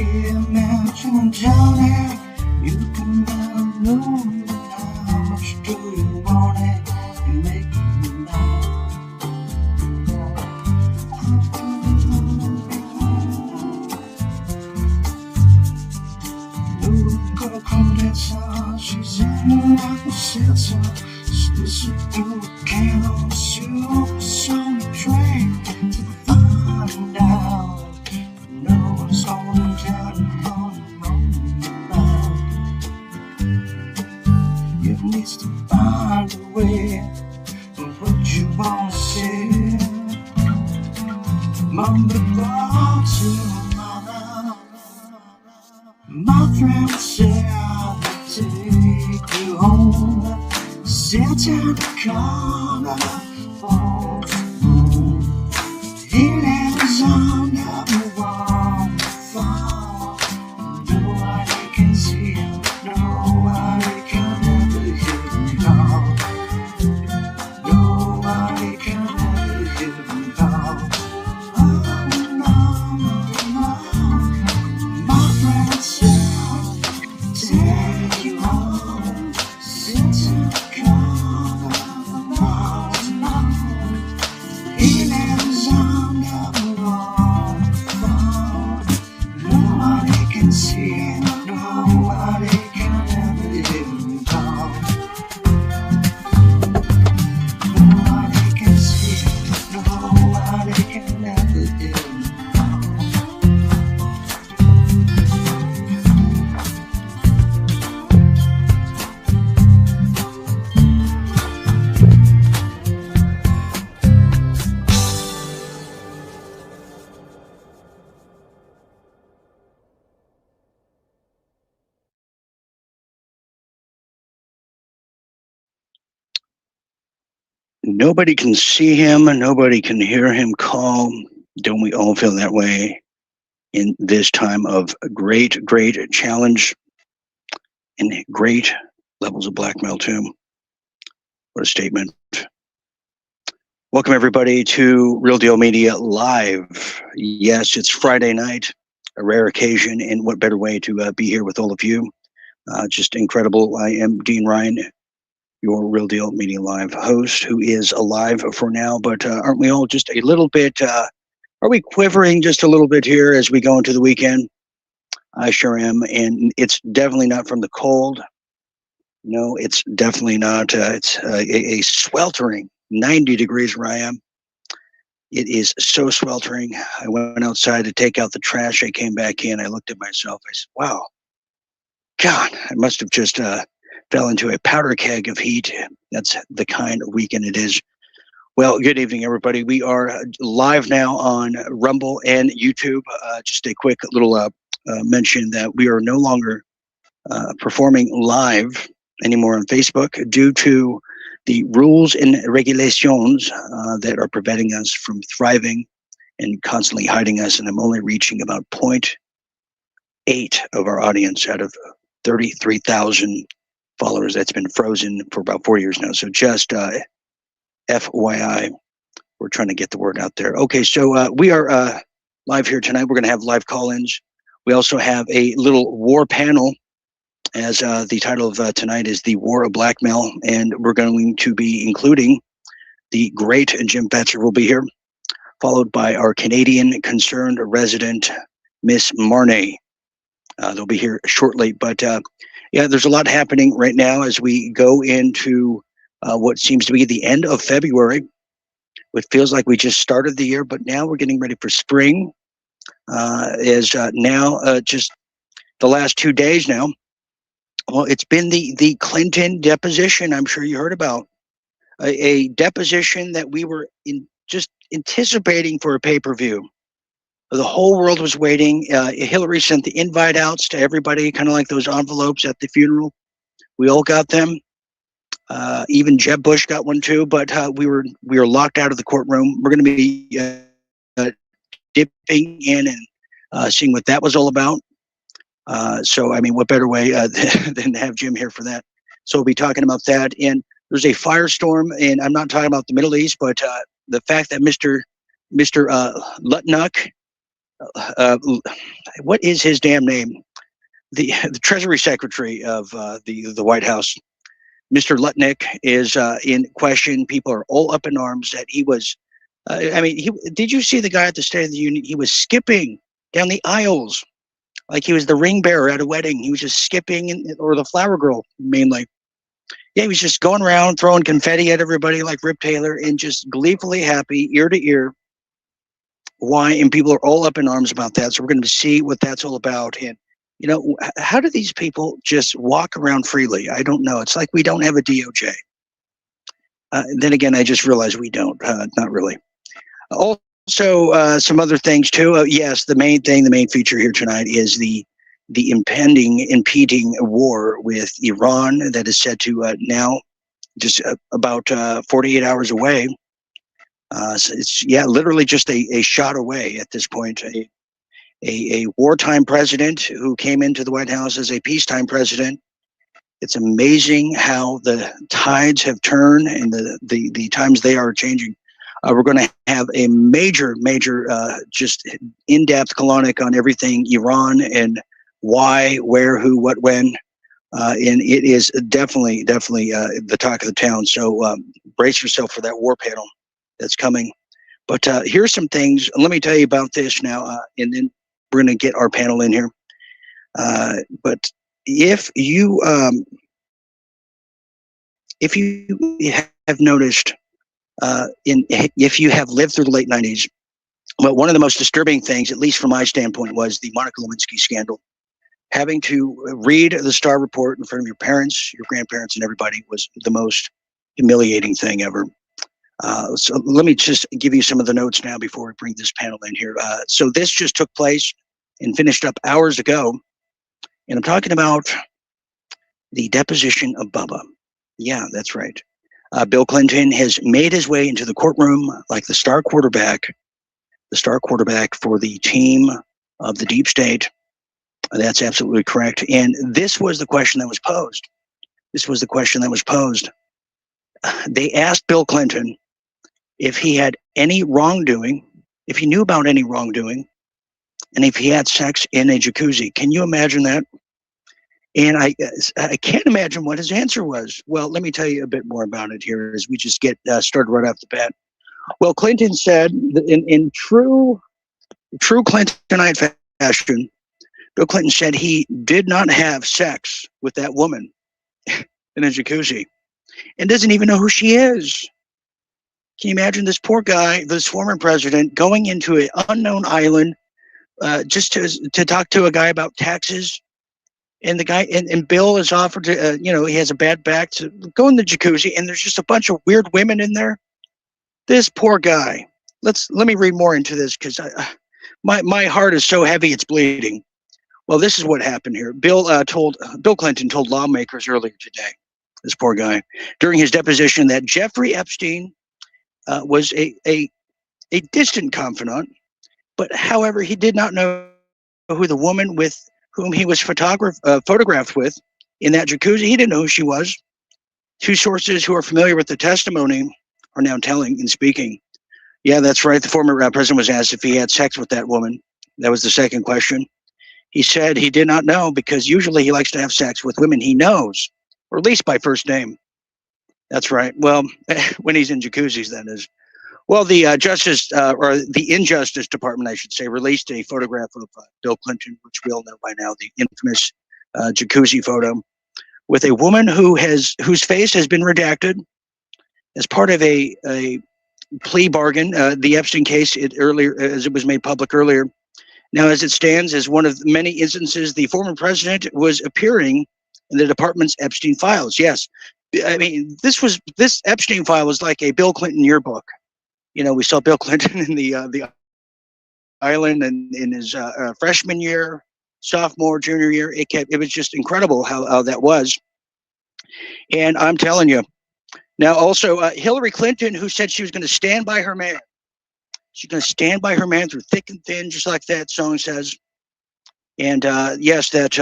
imagine, Johnny, you can never know how much do you want it and make me know. Look, a condenser, she's in the right sensor. Listen to a candle, so train to find out. No one's holding down on it needs to find a way of what you want to say. Mom, belong to mother. My friend said I would take you home. Sit in the corner, fall to the moon. He lives on the wall, fall. Nobody can see him, nobody can ever hear him call. Nobody can ever hear him call. Oh, no. My friend said, take you home. Sit in the Nobody can see him, nobody can hear him call. Don't we all feel that way in this time of great challenge and great levels of blackmail too? What a statement. Welcome everybody to Real Deal Media Live. Yes, it's Friday night, a rare occasion, and what better way to be here with all of you. Just incredible. I am Dean Ryan, your Real Deal Media Live host, who is alive for now, but aren't we all just a little bit, are we quivering just a little bit here as we go into the weekend? I sure am, and it's definitely not from the cold. No, it's definitely not. It's a sweltering 90 degrees where I am. It is so sweltering. I went outside to take out the trash. I came back in. I looked at myself. I said, wow, God, I must have just fell into a powder keg of heat. That's the kind of weekend it is. Well, good evening, everybody. We are live now on Rumble and YouTube. Just a quick little mention that we are no longer performing live anymore on Facebook due to the rules and regulations that are preventing us from thriving and constantly hiding us. And I'm only reaching about 0.8 of our audience out of 33,000 followers. That's been frozen for about 4 years now. So just FYI, we're trying to get the word out there. Okay, so we are live here tonight. We're going to have live call-ins. We also have a little war panel, as the title of tonight is The War of Blackmail, and we're going to be including the great Jim Fetzer will be here, followed by our Canadian concerned resident, Miss Marnay. They'll be here shortly, but yeah, there's a lot happening right now as we go into what seems to be the end of February. It feels like we just started the year, but now we're getting ready for spring. Now just the last 2 days now. Well, it's been the Clinton deposition. I'm sure you heard about a deposition that we were just anticipating for a pay-per-view. The whole world was waiting. Hillary sent the invite outs to everybody, kind of like those envelopes at the funeral. We all got them. Even Jeb Bush got one too. But we were locked out of the courtroom. We're going to be dipping in and seeing what that was all about. So, I mean, what better way than to have Jim here for that? So we'll be talking about that. And there's a firestorm, and I'm not talking about the Middle East, but the fact that Mr. Lutnick what is his damn name? The Treasury Secretary of the White House, Mr. Lutnick, is in question. People are all up in arms that he was. I mean, did you see the guy at the State of the Union? He was skipping down the aisles like he was the ring bearer at a wedding. He was just skipping, or the flower girl mainly. Yeah, he was just going around throwing confetti at everybody like Rip Taylor and just gleefully happy, ear to ear. Why? And people are all up in arms about that. So we're going to see what that's all about. And, how do these people just walk around freely? I don't know. It's like we don't have a DOJ. Then again, I just realized we don't. Not really. Also, some other things too. Yes, the main feature here tonight is the impending war with Iran that is set to now just about 48 hours away. So it's literally just a shot away at this point. A wartime president who came into the White House as a peacetime president. It's amazing how the tides have turned and the times they are changing. We're going to have a major, just in-depth colonic on everything Iran and why, where, who, what, when. And it is definitely the talk of the town. So brace yourself for that war panel that's coming. But here's some things. Let me tell you about this now, and then we're going to get our panel in here. But if you have noticed, if you have lived through the late 90s, well, one of the most disturbing things, at least from my standpoint, was the Monica Lewinsky scandal. Having to read the Star Report in front of your parents, your grandparents, and everybody was the most humiliating thing ever. So let me just give you some of the notes now before we bring this panel in here. So this just took place and finished up hours ago. And I'm talking about the deposition of Bubba. Yeah, that's right. Bill Clinton has made his way into the courtroom like the star quarterback for the team of the deep state. That's absolutely correct. And this was the question that was posed. They asked Bill Clinton if he had any wrongdoing, if he knew about any wrongdoing, and if he had sex in a jacuzzi. Can you imagine that? And I can't imagine what his answer was. Well, let me tell you a bit more about it here as we just get started right off the bat. Well, Clinton said in true Clintonite fashion, Bill Clinton said he did not have sex with that woman in a jacuzzi and doesn't even know who she is. Can you imagine this poor guy, this former president, going into an unknown island just to talk to a guy about taxes? And the guy and Bill is offered to, he has a bad back, to go in the jacuzzi, and there's just a bunch of weird women in there. This poor guy. Let me read more into this because my heart is so heavy it's bleeding. Well, this is what happened here. Bill Clinton told lawmakers earlier today, this poor guy, during his deposition, that Jeffrey Epstein was a distant confidant, but however, he did not know who the woman with whom he was photographed with in that jacuzzi. He didn't know who she was. Two sources who are familiar with the testimony are now telling and speaking. Yeah, that's right. The former president was asked if he had sex with that woman. That was the second question. He said he did not know because usually he likes to have sex with women he knows, or at least by first name. That's right. Well, when he's in jacuzzis, that is. Well, the Justice, or the Injustice Department, I should say, released a photograph of Bill Clinton, which we all know by now, the infamous jacuzzi photo, with a woman whose face has been redacted as part of a plea bargain. The Epstein case, as it was made public earlier. Now, as it stands, as one of many instances, the former president was appearing in the department's Epstein files. Yes, I mean this Epstein file was like a Bill Clinton yearbook. We saw Bill Clinton in the island and in his freshman year, sophomore, junior year. It was just incredible how that was. And I'm telling you, now also Hillary Clinton, who said she was going to stand by her man. She's going to stand by her man through thick and thin, just like that song says. And yes, that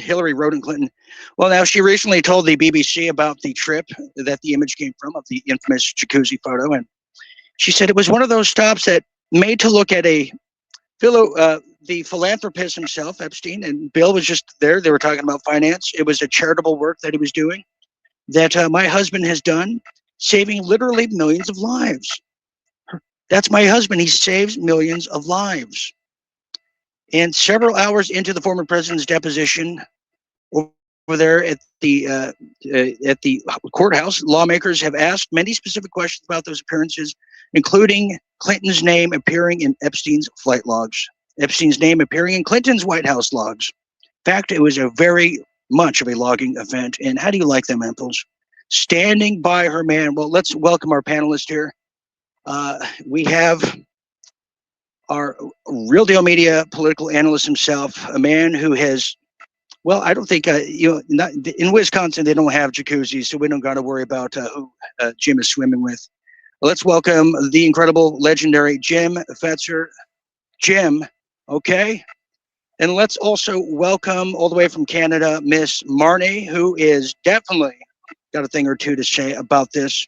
Hillary Rodham Clinton. Well, now she recently told the BBC about the trip that the image came from, of the infamous jacuzzi photo. And she said it was one of those stops that made to look at a Philo, the philanthropist himself, Epstein, and Bill was just there. They were talking about finance. It was a charitable work that he was doing that my husband has done, saving literally millions of lives. That's my husband. He saves millions of lives. And several hours into the former president's deposition, over there at the courthouse, lawmakers have asked many specific questions about those appearances, including Clinton's name appearing in Epstein's flight logs, Epstein's name appearing in Clinton's White House logs. In fact, it was a very much of a logging event. And how do you like them, Emples? Standing by her man. Well, let's welcome our panelist here. We have our real deal media political analyst himself, a man who has, well, I don't think, not, in Wisconsin, they don't have jacuzzis, so we don't got to worry about who Jim is swimming with. Let's welcome the incredible, legendary Jim Fetzer. Jim, okay? And let's also welcome, all the way from Canada, Miss Marnie, who is definitely got a thing or two to say about this.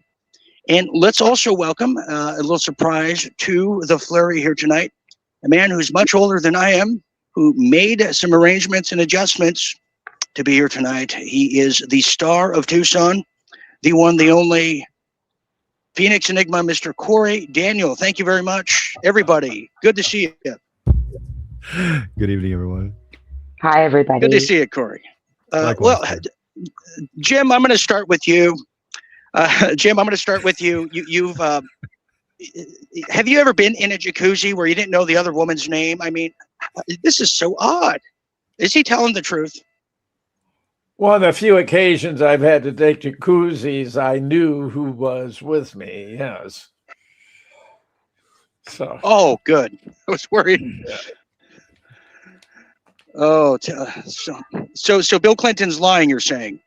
And let's also welcome, a little surprise to the flurry here tonight, a man who's much older than I am, who made some arrangements and adjustments to be here tonight. He is the star of Tucson, the one, the only Phoenix Enigma, Mr. Corey Daniel. Thank you very much, everybody. Good to see you. Good evening, everyone. Hi, everybody. Good to see you, Corey. Well, Jim, I'm going to start with you. Jim, I'm going to start with you. You've have you ever been in a jacuzzi where you didn't know the other woman's name? I mean, this is so odd. Is he telling the truth? Well, on the few occasions I've had to take jacuzzis, I knew who was with me. Yes. So. Oh, good. I was worried. Yeah. Oh, so Bill Clinton's lying, you're saying?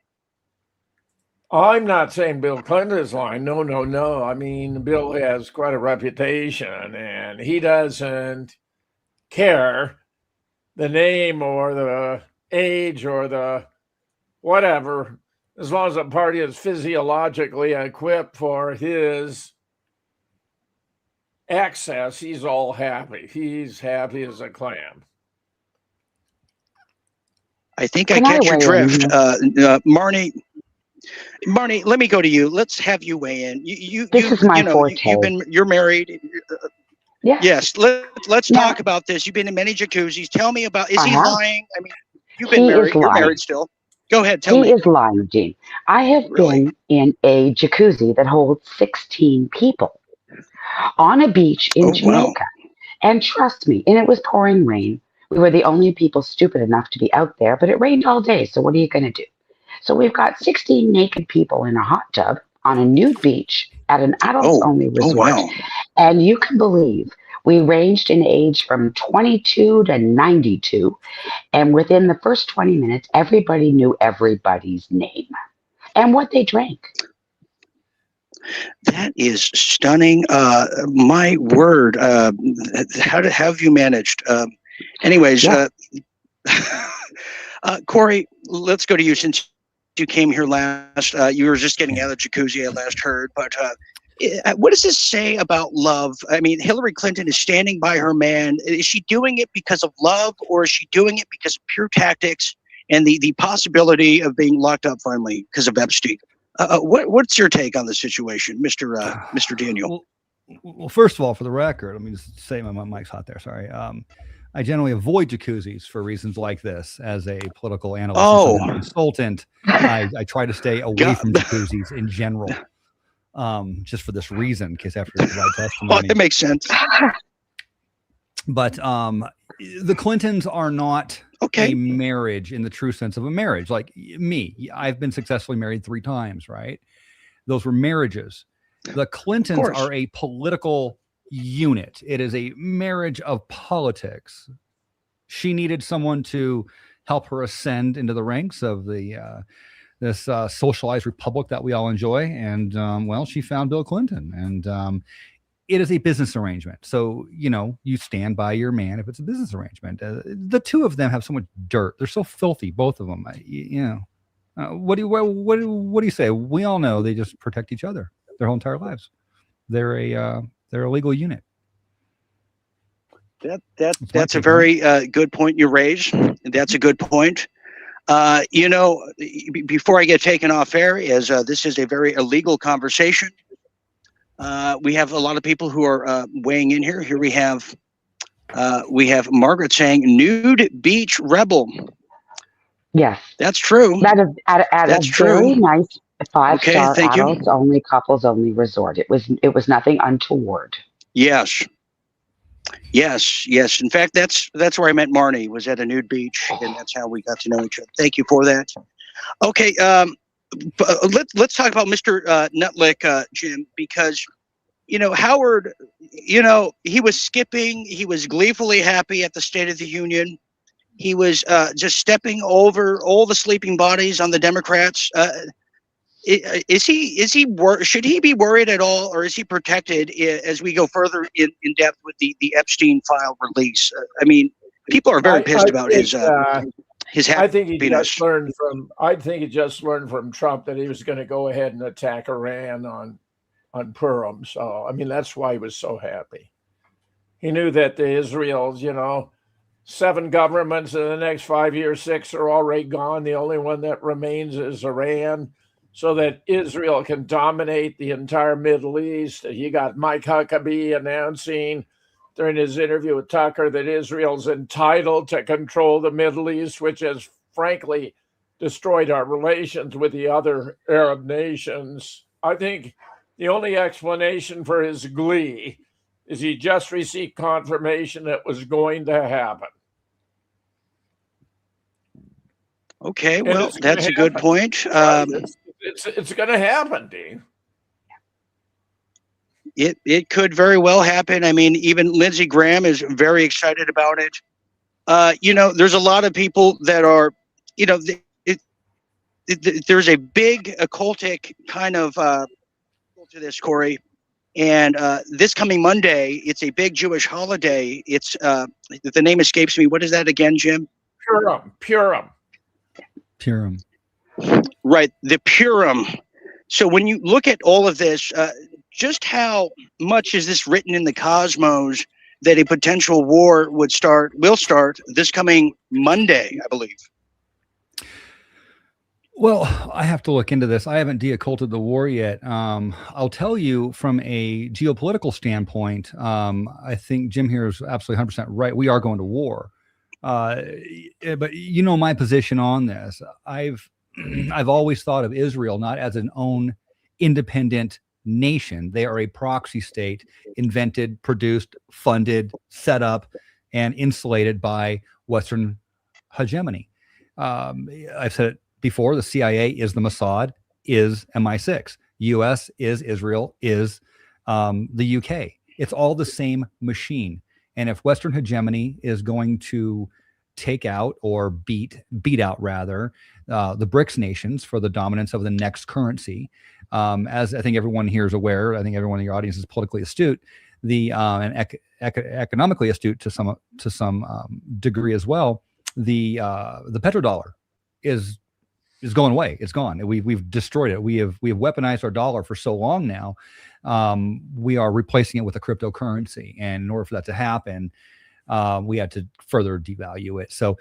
I'm not saying Bill Clinton is lying. No, no, no. I mean, Bill has quite a reputation, and he doesn't care the name or the age or the whatever, as long as the party is physiologically equipped for his access, he's all happy. He's happy as a clam. I think I catch your drift. Marnie, let me go to you. Let's have you weigh in. This is my forte. You're married. Yeah. Yes. Let's talk about this. You've been in many jacuzzis. Tell me about, is he lying? I mean, you've been married. You're married still. Go ahead. Tell me. He is lying, Gene. I have been in a jacuzzi that holds 16 people on a beach in Jamaica. Wow. And trust me, and it was pouring rain. We were the only people stupid enough to be out there, but it rained all day. So what are you going to do? So we've got 16 naked people in a hot tub on a nude beach at an adults-only resort. Wow. And you can believe we ranged in age from 22 to 92. And within the first 20 minutes, everybody knew everybody's name and what they drank. That is stunning. My word. How have you managed? Anyways, yeah. Corey, let's go to you since you came here last. You were just getting out of the jacuzzi, I last heard. But what does this say about love? I mean, Hillary Clinton is standing by her man. Is she doing it because of love, or is she doing it because of pure tactics and the possibility of being locked up finally because of Epstein? What's your take on the situation, Mr. Daniel? Well, first of all, for the record, let me just say my mic's hot there. Sorry. I generally avoid jacuzzis for reasons like this. As a political analyst and consultant, I try to stay away from jacuzzis in general, just for this reason, in case after the provide testimony. Oh, that makes sense. But the Clintons are not a marriage in the true sense of a marriage. Like me, I've been successfully married 3 times, right? Those were marriages. The Clintons are a political unit. It is a marriage of politics. She needed someone to help her ascend into the ranks of the this socialized republic that we all enjoy. And well, she found Bill Clinton, and it is a business arrangement. So, you know, you stand by your man if it's a business arrangement. The two of them have so much dirt. They're so filthy, both of them. What do you say? We all know they just protect each other their whole entire lives. They're a legal unit. That's a very good point you raise. That's a good point. Before I get taken off air, as this is a very illegal conversation, we have a lot of people who are weighing in here. Here we have Margaret saying nude beach rebel. Yes, that's true. That is at That's a true. very nice 5-star thank you. adults only, couples only resort. It was nothing untoward. Yes. In fact, that's where I met Marnie, was at a nude beach, and that's how we got to know each other. Thank you for that. Okay, let's talk about Mr. Nutlick, Jim, because Howard, he was skipping. He was gleefully happy at the State of the Union. He was just stepping over all the sleeping bodies on the Democrats. Should he be worried at all, or is he protected as we go further in depth with the Epstein file release? I mean, people are very pissed about his happiness. I think he just learned from Trump that he was going to go ahead and attack Iran on Purim. So I mean, that's why he was so happy. He knew that the Israel's, 7 governments in the next 5 years, 6 are already gone. The only one that remains is Iran, so that Israel can dominate the entire Middle East. You got Mike Huckabee announcing during his interview with Tucker that Israel's entitled to control the Middle East, which has frankly destroyed our relations with the other Arab nations. I think the only explanation for his glee is he just received confirmation that was going to happen. Okay, well, that's a good point. It's going to happen, Dean. It could very well happen. I mean, even Lindsey Graham is very excited about it. There's a lot of people that are, there's a big occultic kind of to this, Corey. And this coming Monday, it's a big Jewish holiday. It's the name escapes me. What is that again, Jim? Purim. Right, the Purim. So when you look at all of this, just how much is this written in the cosmos that a potential war will start this coming Monday, I believe? Well, I have to look into this. I haven't de-occulted the war yet. I'll tell you from a geopolitical standpoint, I think Jim here is absolutely 100% right. We are going to war. But my position on this. I've always thought of Israel not as an own independent nation. They are a proxy state invented, produced, funded, set up, and insulated by Western hegemony. I've said it before, the CIA is the Mossad, is MI6. US is Israel, is the UK. It's all the same machine. And if Western hegemony is going to take out or beat out rather the BRICS nations for the dominance of the next currency, as I think everyone here is aware, I think everyone in your audience is politically astute, and economically astute to some degree as well. The petrodollar is going away. It's gone. We've destroyed it. We have weaponized our dollar for so long now. We are replacing it with a cryptocurrency, and in order for that to happen, we had to further devalue it. So,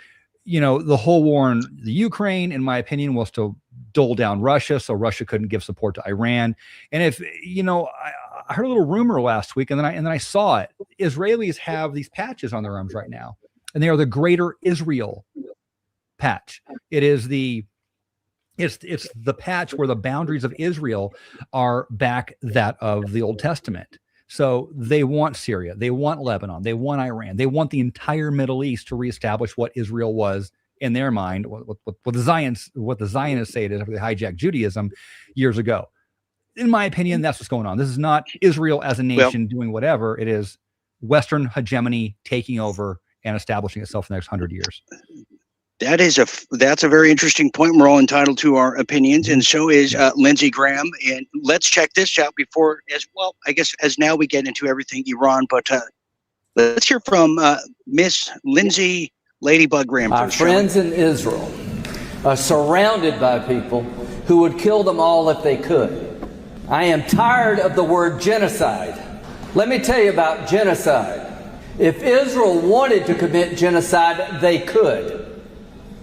the whole war in the Ukraine, in my opinion, was to dull down Russia, so Russia couldn't give support to Iran. And if I heard a little rumor last week, and then I saw it. Israelis have these patches on their arms right now, and they are the Greater Israel patch. It is it's the patch where the boundaries of Israel are back that of the Old Testament. So they want Syria, they want Lebanon, they want Iran, they want the entire Middle East to reestablish what Israel was in their mind, what the Zionists say it is after they hijacked Judaism years ago. In my opinion, that's what's going on. This is not Israel as a nation doing whatever. It is Western hegemony taking over and establishing itself in the next 100 years. That's a very interesting point. We're all entitled to our opinions, and so is Lindsey Graham. And let's check this out before, as well, I guess, as now we get into everything Iran. But let's hear from Miss Lindsey Ladybug Graham. Our friends in Israel are surrounded by people who would kill them all if they could. I am tired of the word genocide. Let me tell you about genocide. If Israel wanted to commit genocide, they could.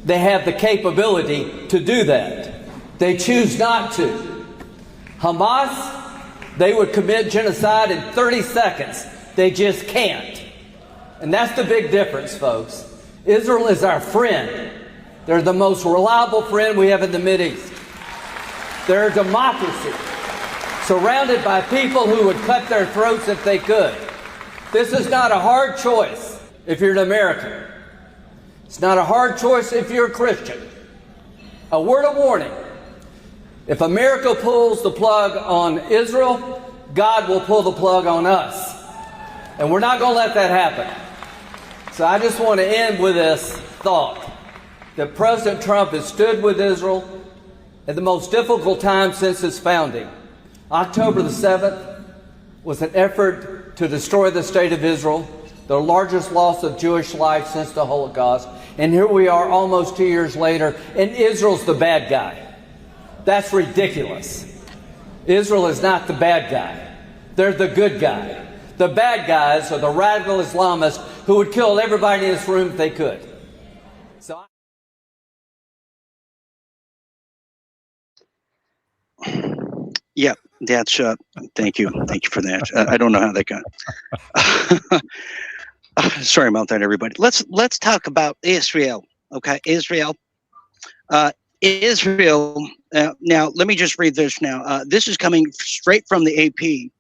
They have the capability to do that. They choose not to. Hamas, they would commit genocide in 30 seconds. They just can't. And that's the big difference, folks. Israel is our friend. They're the most reliable friend we have in the Mideast. They're a democracy, surrounded by people who would cut their throats if they could. This is not a hard choice if you're an American. It's not a hard choice if you're a Christian. A word of warning. If America pulls the plug on Israel, God will pull the plug on us. And we're not going to let that happen. So I just want to end with this thought that President Trump has stood with Israel at the most difficult time since its founding. October the 7th was an effort to destroy the state of Israel, the largest loss of Jewish life since the Holocaust. And here we are almost 2 years later, and Israel's the bad guy. That's ridiculous. Israel is not the bad guy. They're the good guy. The bad guys are the radical Islamists who would kill everybody in this room if they could. So Yeah, that's thank you for that. I don't know how that got. Sorry about that, everybody. Let's talk about Israel. Okay, Israel. Israel. Now, let me just read this. Now, this is coming straight from the AP,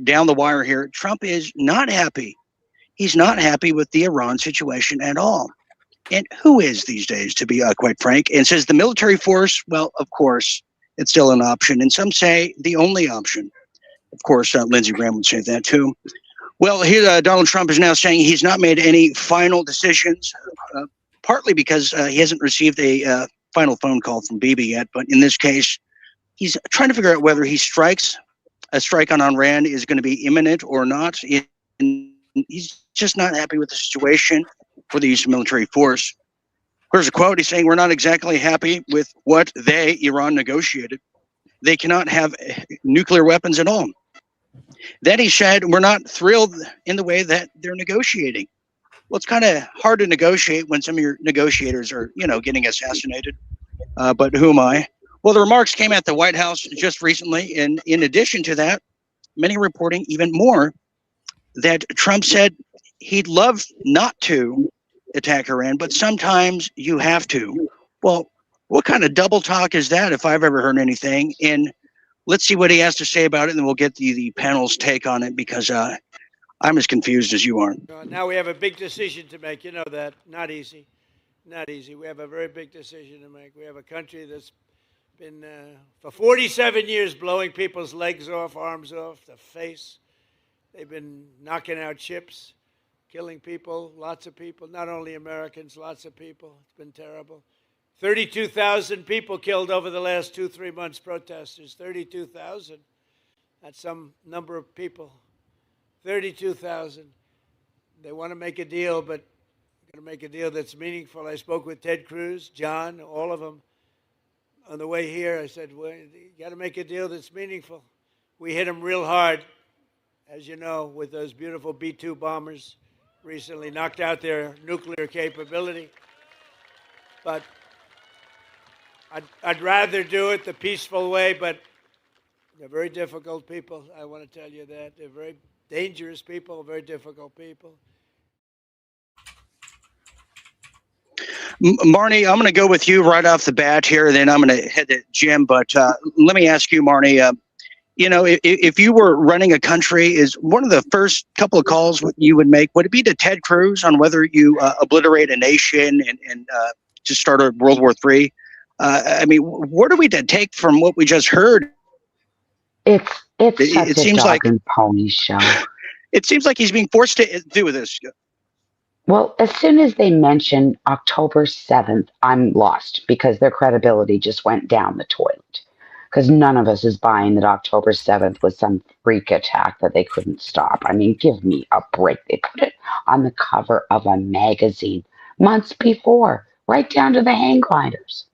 down the wire here. Trump is not happy. He's not happy with the Iran situation at all. And who is these days, to be quite frank? And says the military force. Well, of course, it's still an option, and some say the only option. Of course, Lindsey Graham would say that too. Well, here Donald Trump is now saying he's not made any final decisions, partly because he hasn't received a final phone call from Bibi yet. But in this case, he's trying to figure out whether a strike on Iran is going to be imminent or not. And he's just not happy with the situation for the use of military force. Here's a quote. He's saying, "We're not exactly happy with what Iran negotiated. They cannot have nuclear weapons at all." Then he said, "We're not thrilled in the way that they're negotiating." Well, it's kind of hard to negotiate when some of your negotiators are, getting assassinated. But who am I? Well, the remarks came at the White House just recently. And in addition to that, many reporting even more that Trump said he'd love not to attack Iran, but sometimes you have to. Well, what kind of double talk is that, if I've ever heard anything? And let's see what he has to say about it, and then we'll get the panel's take on it, because I'm as confused as you are. Now we have a big decision to make. You know that. Not easy. Not easy. We have a very big decision to make. We have a country that's been, for 47 years, blowing people's legs off, arms off, the face. They've been knocking out ships, killing people, lots of people, not only Americans, lots of people. It's been terrible. 32,000 people killed over the last 2-3 months, protesters. 32,000. That's some number of people. 32,000. They want to make a deal, but going to make a deal that's meaningful. I spoke with Ted Cruz, John, all of them. On the way here, I said, well, you got to make a deal that's meaningful. We hit them real hard, as you know, with those beautiful B-2 bombers recently, knocked out their nuclear capability. But I'd rather do it the peaceful way, but they're very difficult people. I want to tell you that. They're very dangerous people, very difficult people. Marnie, I'm going to go with you right off the bat here, then I'm going to head to Jim. But let me ask you, Marnie, if you were running a country, is one of the first couple of calls you would make, would it be to Ted Cruz on whether you obliterate a nation and just start a World War III? I mean, where do we take from what we just heard? It's such a dog and pony show. It seems like he's being forced to do with this. Well, as soon as they mention October 7th, I'm lost, because their credibility just went down the toilet. Because none of us is buying that October 7th was some freak attack that they couldn't stop. I mean, give me a break. They put it on the cover of a magazine months before, right down to the hang gliders.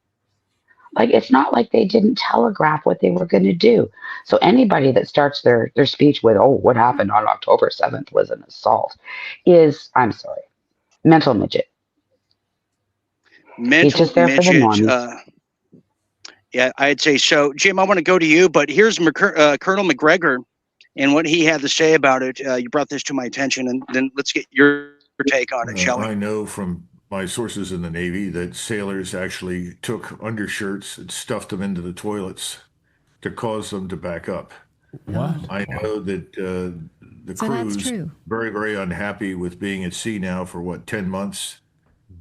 Like, it's not like they didn't telegraph what they were going to do. So anybody that starts their speech with, oh, what happened on October 7th was an assault, is, I'm sorry, mental midget. He's just there for the normies. Yeah, I'd say so. Jim, I want to go to you, but here's Colonel McGregor and what he had to say about it. You brought this to my attention, and then let's get your take on it, shall we? I know from my sources in the Navy that sailors actually took undershirts and stuffed them into the toilets to cause them to back up. What? I know that the crew's very, very unhappy with being at sea now for 10 months?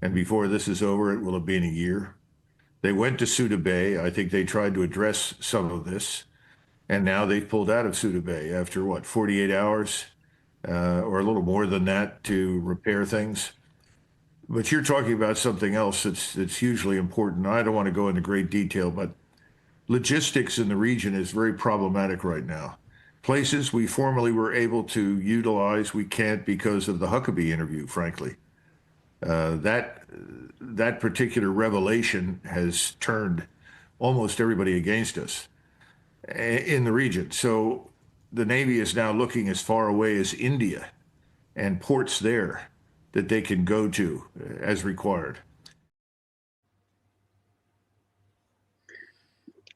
And before this is over, it will have been a year. They went to Suda Bay. I think they tried to address some of this. And now they've pulled out of Suda Bay after 48 hours or a little more than that to repair things. But you're talking about something else that's hugely important. I don't want to go into great detail, but logistics in the region is very problematic right now. Places we formerly were able to utilize, we can't because of the Huckabee interview, frankly. That particular revelation has turned almost everybody against us in the region. So the Navy is now looking as far away as India and ports there that they can go to as required.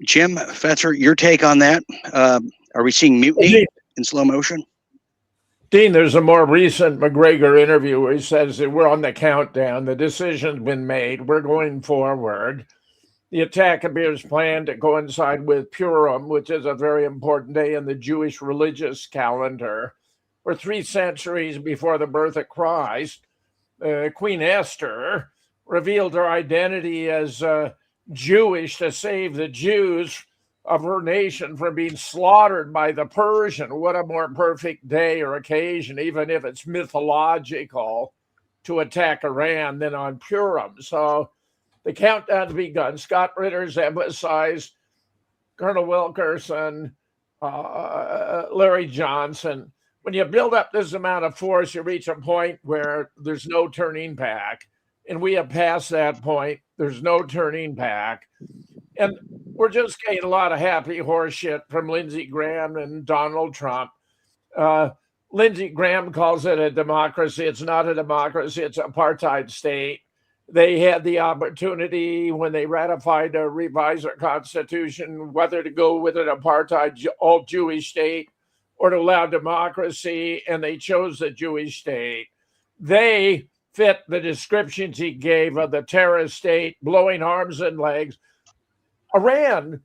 Jim Fetzer, your take on that? Are we seeing mutiny in slow motion? Dean, there's a more recent McGregor interview where he says that we're on the countdown. The decision's been made. We're going forward. The attack appears planned to coincide with Purim, which is a very important day in the Jewish religious calendar. We're 3 centuries before the birth of Christ. Queen Esther revealed her identity as Jewish to save the Jews of her nation from being slaughtered by the Persian. What a more perfect day or occasion, even if it's mythological, to attack Iran than on Purim. So the countdown's begun. Scott Ritter's emphasized, Colonel Wilkerson, Larry Johnson. When you build up this amount of force, you reach a point where there's no turning back. And we have passed that point. There's no turning back. And we're just getting a lot of happy horse shit from Lindsey Graham and Donald Trump. Lindsey Graham calls it a democracy. It's not a democracy. It's an apartheid state. They had the opportunity when they ratified to revise their constitution, whether to go with an apartheid all-Jewish state or to allow democracy, and they chose the Jewish state. They fit the descriptions he gave of the terrorist state, blowing arms and legs. Iran,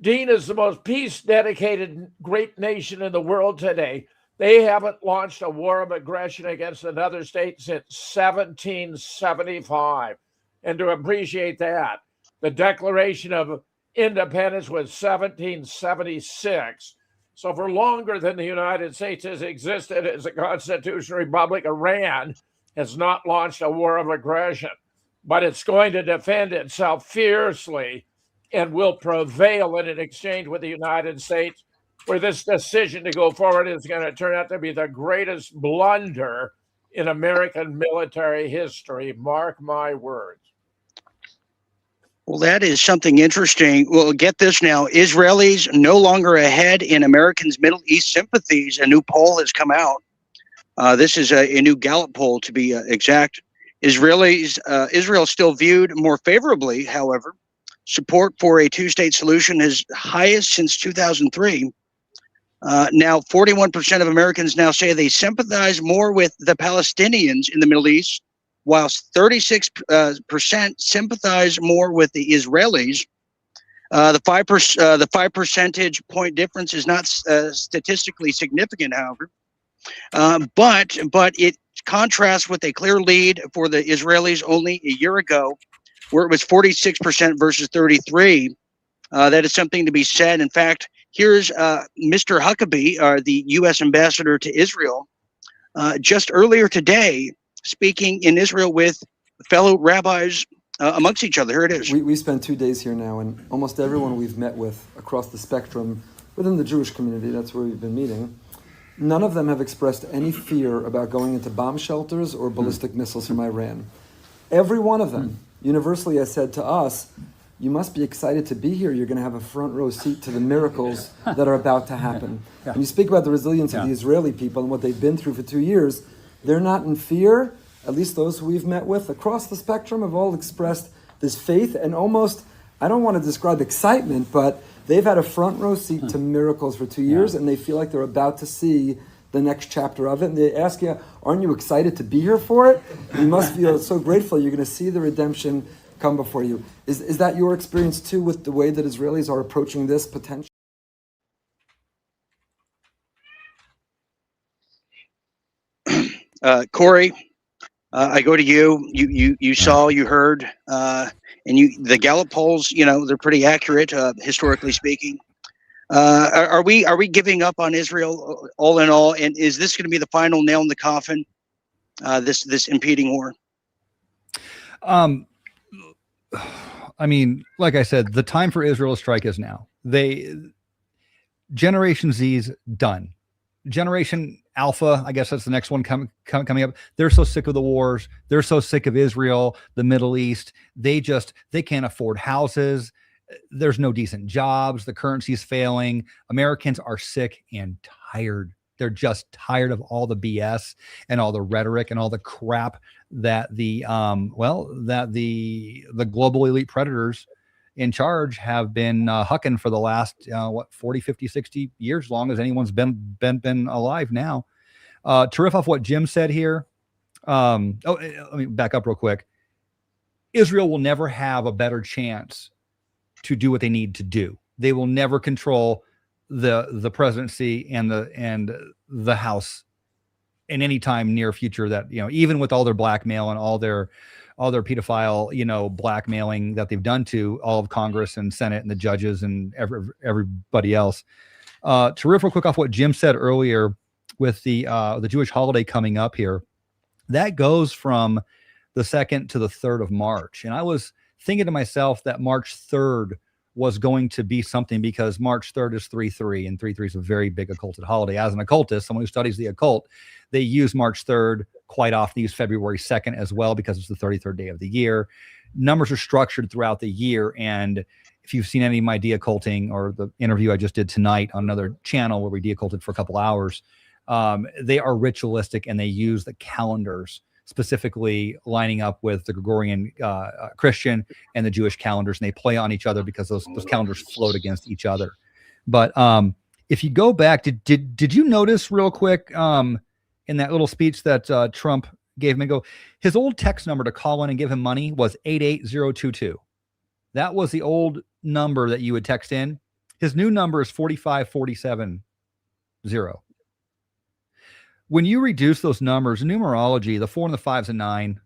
Dean, is the most peace-dedicated great nation in the world today. They haven't launched a war of aggression against another state since 1775. And to appreciate that, the Declaration of Independence was 1776. So for longer than the United States has existed as a constitutional republic, Iran has not launched a war of aggression, but it's going to defend itself fiercely and will prevail in an exchange with the United States, where this decision to go forward is going to turn out to be the greatest blunder in American military history. Mark my words. Well, that is something interesting. Well, get this now. Israelis no longer ahead in Americans' Middle East sympathies. A new poll has come out. This is a new Gallup poll, to be exact. Israel still viewed more favorably, however. Support for a two-state solution is highest since 2003. Now, 41% of Americans now say they sympathize more with the Palestinians in the Middle East, whilst 36% sympathize more with the Israelis. The 5 percentage point difference is not statistically significant, however, but it contrasts with a clear lead for the Israelis only a year ago, where it was 46% versus 33%. That is something to be said. In fact, here's Mr. Huckabee, the U.S. ambassador to Israel, just earlier today, speaking in Israel with fellow rabbis amongst each other. Here it is. We spent 2 days here now, and almost everyone we've met with across the spectrum within the Jewish community, that's where we've been meeting, none of them have expressed any fear about going into bomb shelters or ballistic missiles from Iran. Every one of them universally has said to us, you must be excited to be here. You're going to have a front row seat to the miracles that are about to happen. When you speak about the resilience of the Israeli people and what they've been through for 2 years, they're not in fear. At least those who we've met with across the spectrum have all expressed this faith and almost, I don't want to describe excitement, but they've had a front row seat to miracles for 2 years, and they feel like they're about to see the next chapter of it. And they ask you, aren't you excited to be here for it? You must feel so grateful. You're going to see the redemption come before you. Is that your experience too with the way that Israelis are approaching this potential? Corey, I go to you. You saw, you heard, and the Gallup polls, they're pretty accurate, historically speaking. Are we giving up on Israel all in all? And is this going to be the final nail in the coffin? This impeding war? I mean, like I said, the time for Israel to strike is now. Generation Z's done. Generation Alpha, I guess that's the next one coming up. They're so sick of the wars. They're so sick of Israel, the Middle East. They can't afford houses. There's no decent jobs. The currency's failing. Americans are sick and tired. They're just tired of all the BS and all the rhetoric and all the crap that the global elite predators in charge have been hucking for the last 40, 50, 60 years, as long as anyone's been alive now. To riff off what Jim said here, let me back up real quick. Israel will never have a better chance to do what they need to do. They will never control the presidency and the House in any time near future. That, even with all their blackmail and all their pedophile, blackmailing that they've done to all of Congress and Senate and the judges and everybody else. To riff real quick off what Jim said earlier with the Jewish holiday coming up here, that goes from the 2nd to the 3rd of March. And I was thinking to myself that March 3rd was going to be something, because March 3rd is 3/3, and 3/3 is a very big occulted holiday. As an occultist, someone who studies the occult, they use March 3rd quite often. They use February 2nd as well, because it's the 33rd day of the year. Numbers are structured throughout the year. And if you've seen any of my de-occulting or the interview I just did tonight on another channel where we de-occulted for a couple hours, they are ritualistic, and they use the calendars, specifically lining up with the Gregorian Christian and the Jewish calendars, and they play on each other because those calendars float against each other. But if you go back, did you notice real quick in that little speech that Trump gave him, his old text number to call in and give him money was 88022. That was the old number that you would text in. His new number is 45470. When you reduce those numbers, numerology, the 4 and the 5's a 9,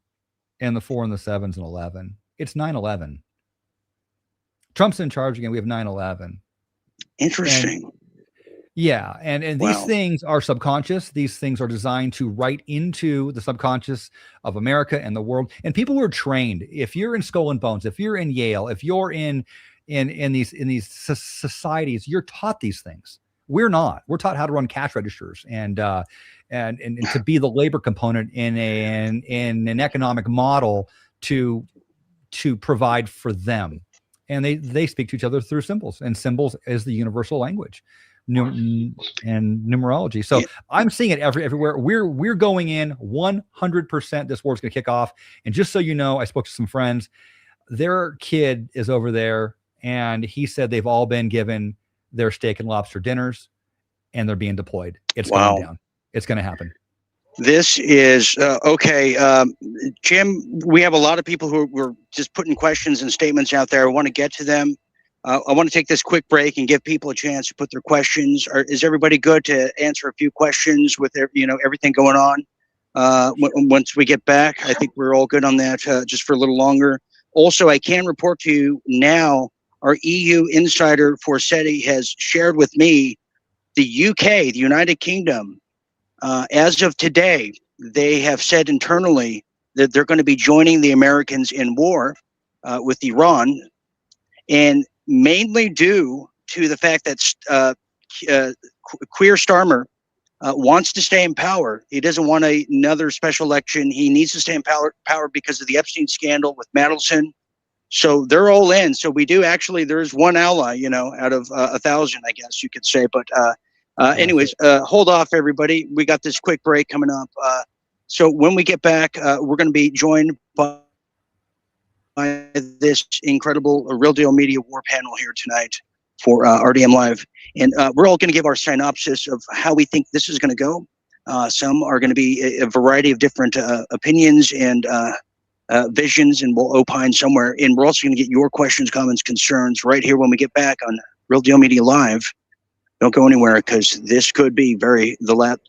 and the 4 and the 7's an 11. It's 9/11. Trump's in charge again. We have 9/11. Interesting. And Wow. These things are subconscious. These things are designed to write into the subconscious of America and the world. And people who are trained, if you're in Skull and Bones, if you're in Yale, if you're in these societies, you're taught these things. We're not. We're taught how to run cash registers and to be the labor component in an economic model to provide for them. And they speak to each other through symbols, and symbols is the universal language and numerology. So I'm seeing it everywhere. We're going in 100%. This war's going to kick off. And just so you know, I spoke to some friends. Their kid is over there, and he said they've all been given their steak and lobster dinners, and they're being deployed. It's going down. It's going to happen. This is okay. Jim, we have a lot of people who were just putting questions and statements out there. I want to get to them. I want to take this quick break and give people a chance to put their questions. Is everybody good to answer a few questions with everything going on? Once we get back, I think we're all good on that, just for a little longer. Also, I can report to you now, our EU insider Forseti has shared with me the UK, the United Kingdom. As of today, they have said internally that they're going to be joining the Americans in war with Iran, and mainly due to the fact that Keir Starmer wants to stay in power. He doesn't want another special election. He needs to stay in power because of the Epstein scandal with Mandelson. So they're all in. So we do actually, there's one ally, you know, out of 1,000, I guess you could say. But anyways, hold off, everybody. We got this quick break coming up. So when we get back, we're going to be joined by this incredible Real Deal Media War panel here tonight for RDM Live. And we're all going to give our synopsis of how we think this is going to go. Some are going to be a variety of different opinions and visions, and we'll opine somewhere. And we're also going to get your questions, comments, concerns right here when we get back on Real Deal Media Live. Don't go anywhere, because this could be the last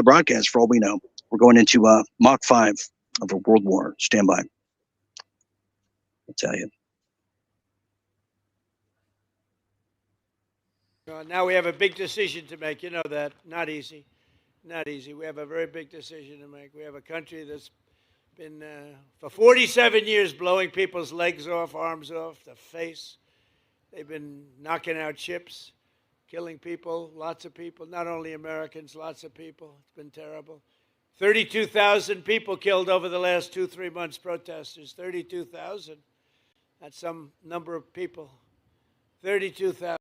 broadcast for all we know. We're going into Mach 5 of a world war. Stand by. I'll tell you. Now we have a big decision to make. You know that. Not easy. Not easy. We have a very big decision to make. We have a country that's been, for 47 years, blowing people's legs off, arms off, the face. They've been knocking out ships, killing people, lots of people, not only Americans, lots of people. It's been terrible. 32,000 people killed over the last 2-3 months, protesters. 32,000. That's some number of people. 32,000.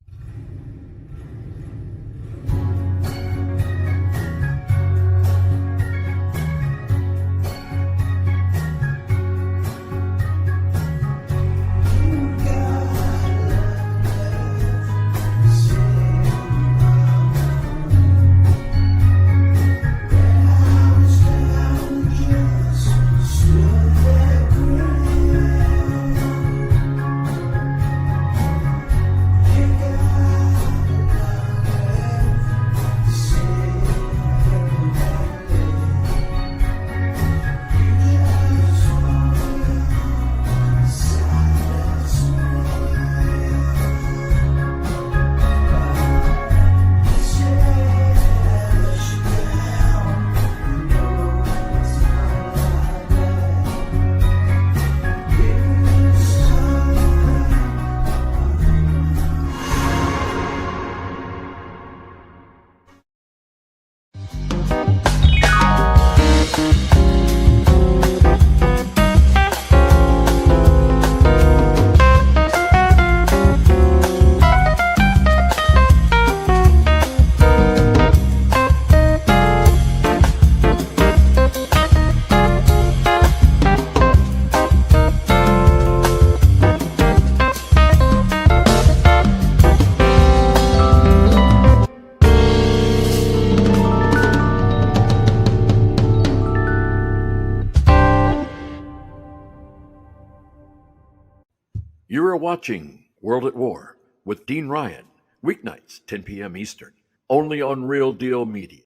You are watching World at War with Dean Ryan, weeknights, 10 p.m. Eastern, only on Real Deal Media.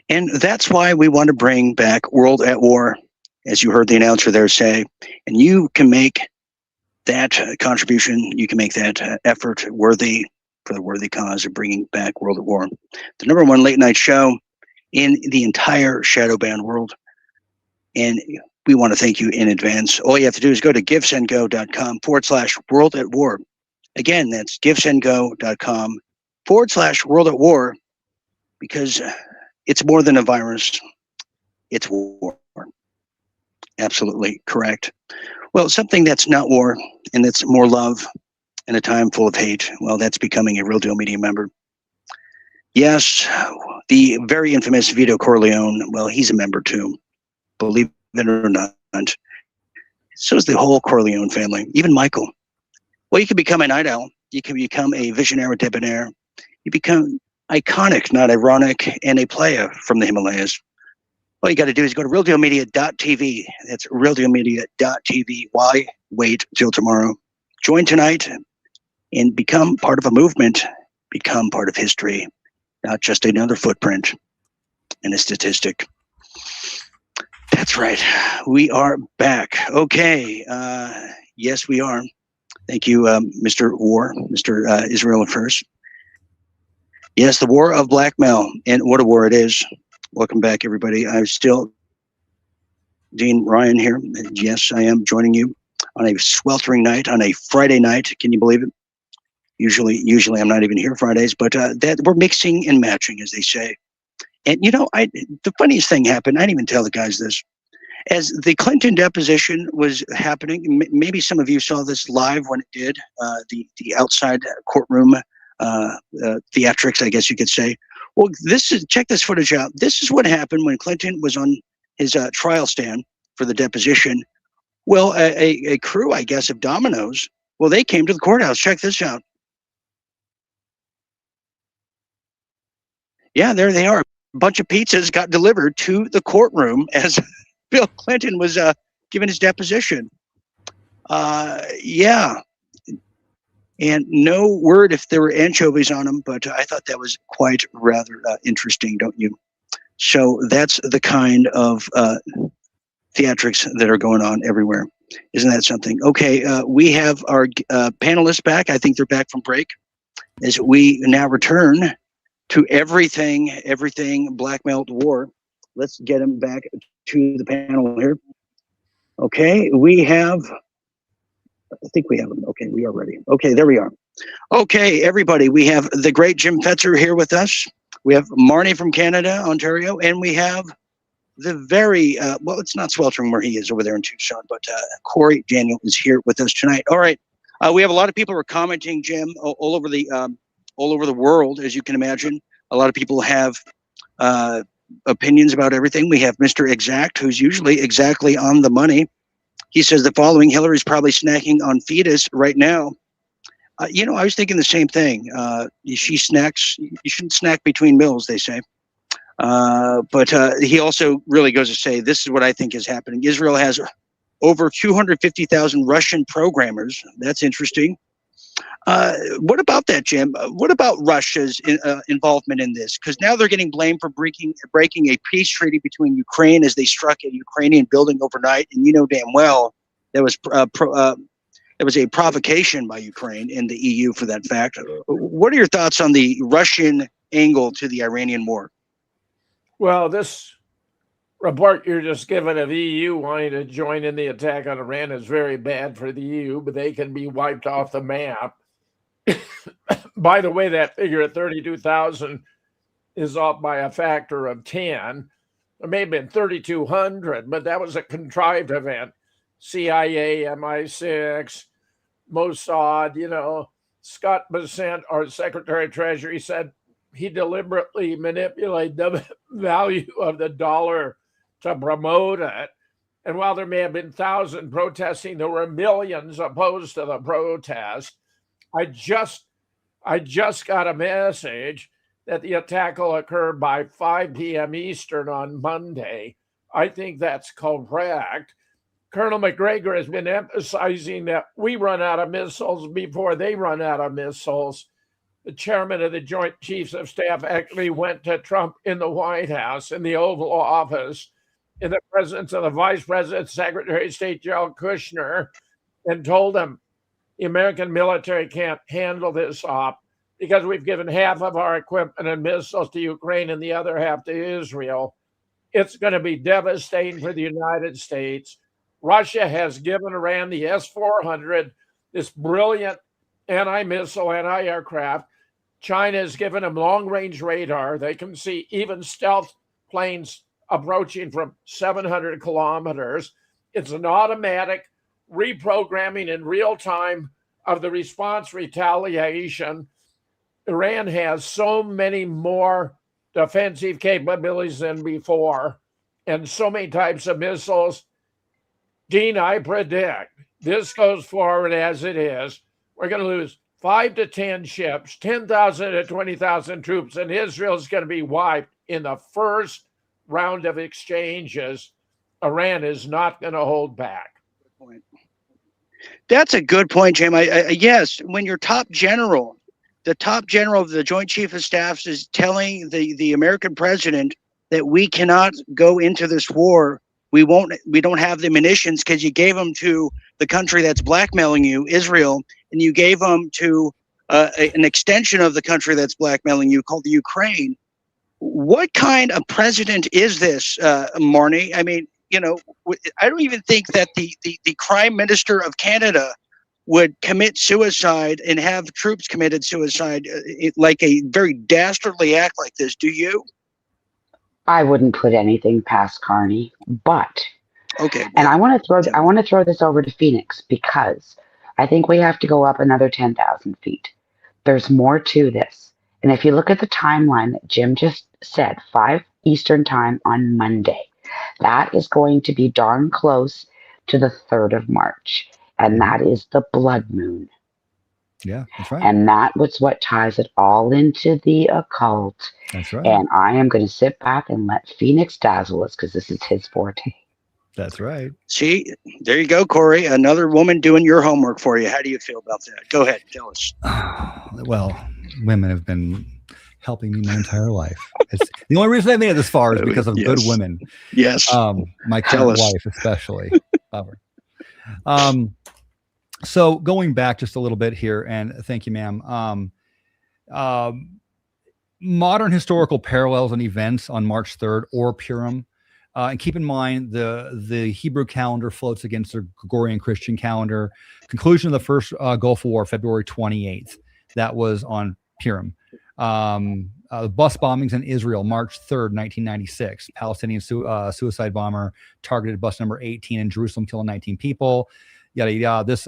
And that's why we want to bring back World at War, as you heard the announcer there say. And you can make that contribution, you can make that effort worthy for the worthy cause of bringing back World at War. The #1 late night show in the entire shadow banned world. And we want to thank you in advance. All you have to do is go to giftsendgo.com/World at War. Again, that's giftsendgo.com/World at War, because it's more than a virus. It's war. Absolutely correct. Well, something that's not war and that's more love in a time full of hate, well, that's becoming a Real Deal Media member. Yes, the very infamous Vito Corleone, well, he's a member too. Believe it or not. So is the whole Corleone family, even Michael. Well, you can become a night owl. You can become a visionary debonair. You become iconic, not ironic, and a player from the Himalayas. All you got to do is go to realdealmedia.tv. That's realdealmedia.tv. Why wait till tomorrow? Join tonight and become part of a movement. Become part of history, not just another footprint and a statistic. That's right. We are back. Okay. Yes, we are. Thank you, Mr. War, Mr. Israel first. Yes, the war of blackmail, and what a war it is. Welcome back, everybody. I'm still Dean Ryan here. Yes, I am joining you on a sweltering night, on a Friday night. Can you believe it? Usually I'm not even here Fridays, but that we're mixing and matching, as they say. And you know, the funniest thing happened. I didn't even tell the guys this. As the Clinton deposition was happening, maybe some of you saw this live when it did, the outside courtroom theatrics, I guess you could say. Well, check this footage out. This is what happened when Clinton was on his trial stand for the deposition. Well, a crew, I guess, of dominoes, well, they came to the courthouse. Check this out. Yeah, there they are. A bunch of pizzas got delivered to the courtroom as Bill Clinton was giving his deposition. Yeah. And no word if there were anchovies on them, but I thought that was quite rather interesting, don't you? So that's the kind of theatrics that are going on everywhere. Isn't that something? Okay, we have our panelists back. I think they're back from break. As we now return to everything blackmail to war. Let's get them back to the panel here. Okay, we have, I think we have them. Okay, we are ready. Okay, there we are. Okay, everybody, we have the great Jim Fetzer here with us. We have Marnie from Canada, Ontario, and we have the very, well, it's not sweltering where he is over there in Tucson, but Corey Daniel is here with us tonight. All right, we have a lot of people who are commenting, Jim, all over the world, as you can imagine. A lot of people have opinions about everything. We have Mr. Exact, who's usually exactly on the money. He says the following: Hillary's probably snacking on fetus right now. You know, I was thinking the same thing. She snacks. You shouldn't snack between meals, they say. But he also really goes to say, this is what I think is happening. Israel has over 250,000 Russian programmers. That's interesting. What about that, Jim? What about Russia's involvement in this? Because now they're getting blamed for breaking a peace treaty between Ukraine as they struck a Ukrainian building overnight, and you know damn well that was a provocation by Ukraine and the EU for that fact. What are your thoughts on the Russian angle to the Iranian war? Well, this report you're just giving of EU wanting to join in the attack on Iran is very bad for the EU, but they can be wiped off the map. By the way, that figure of 32,000 is off by a factor of 10. It may have been 3,200, but that was a contrived event. CIA, MI6, Mossad, you know, Scott Bessent, our Secretary of Treasury, said he deliberately manipulated the value of the dollar to promote it. And while there may have been thousands protesting, there were millions opposed to the protest. I just got a message that the attack will occur by 5 p.m. Eastern on Monday. I think that's correct. Colonel McGregor has been emphasizing that we run out of missiles before they run out of missiles. The chairman of the Joint Chiefs of Staff actually went to Trump in the White House, in the Oval Office, in the presence of the Vice President, Secretary of State Jared Kushner, and told him the American military can't handle this op because we've given half of our equipment and missiles to Ukraine and the other half to Israel. It's going to be devastating for the United States. Russia has given Iran the S-400, this brilliant anti-missile, anti-aircraft. China has given them long-range radar. They can see even stealth planes approaching from 700 kilometers. It's an automatic reprogramming in real time of the response retaliation. Iran has so many more defensive capabilities than before, and so many types of missiles. Dean, I predict this goes forward as it is. We're going to lose 5 to 10 ships, 10,000 to 20,000 troops, and Israel's going to be wiped in the first round of exchanges. Iran is not going to hold back. That's a good point, Jim. Yes, when your top general, the top general of the Joint Chief of Staff is telling the American president that we cannot go into this war. We don't have the munitions because you gave them to the country that's blackmailing you, Israel, and you gave them to an extension of the country that's blackmailing you called the Ukraine. What kind of president is this, Marnie? I mean, you know, I don't even think that the Prime Minister of Canada would commit suicide and have troops committed suicide like a very dastardly act like this. Do you? I wouldn't put anything past Carney, but Okay. And I want to throw this over to Phoenix because I think we have to go up another 10,000 feet. There's more to this. And if you look at the timeline that Jim just said, 5 Eastern time on Monday, that is going to be darn close to the 3rd of March. And that is the blood moon. Yeah, that's right. And that was what ties it all into the occult. That's right. And I am going to sit back and let Phoenix dazzle us because this is his forte. That's right. See, there you go, Corey. Another woman doing your homework for you. How do you feel about that? Go ahead, tell us. Well, women have been helping me my entire life. It's, the only reason I made it this far is because of good women. Yes. My current wife, especially. So going back just a little bit here, and thank you, ma'am. Modern historical parallels and events on March 3rd or Purim. And keep in mind, the Hebrew calendar floats against the Gregorian Christian calendar. Conclusion of the first Gulf War, February 28th. That was on Purim. Bus bombings in Israel, March 3rd, 1996. Palestinian suicide bomber targeted bus number 18 in Jerusalem, killing 19 people. Yada, yada. This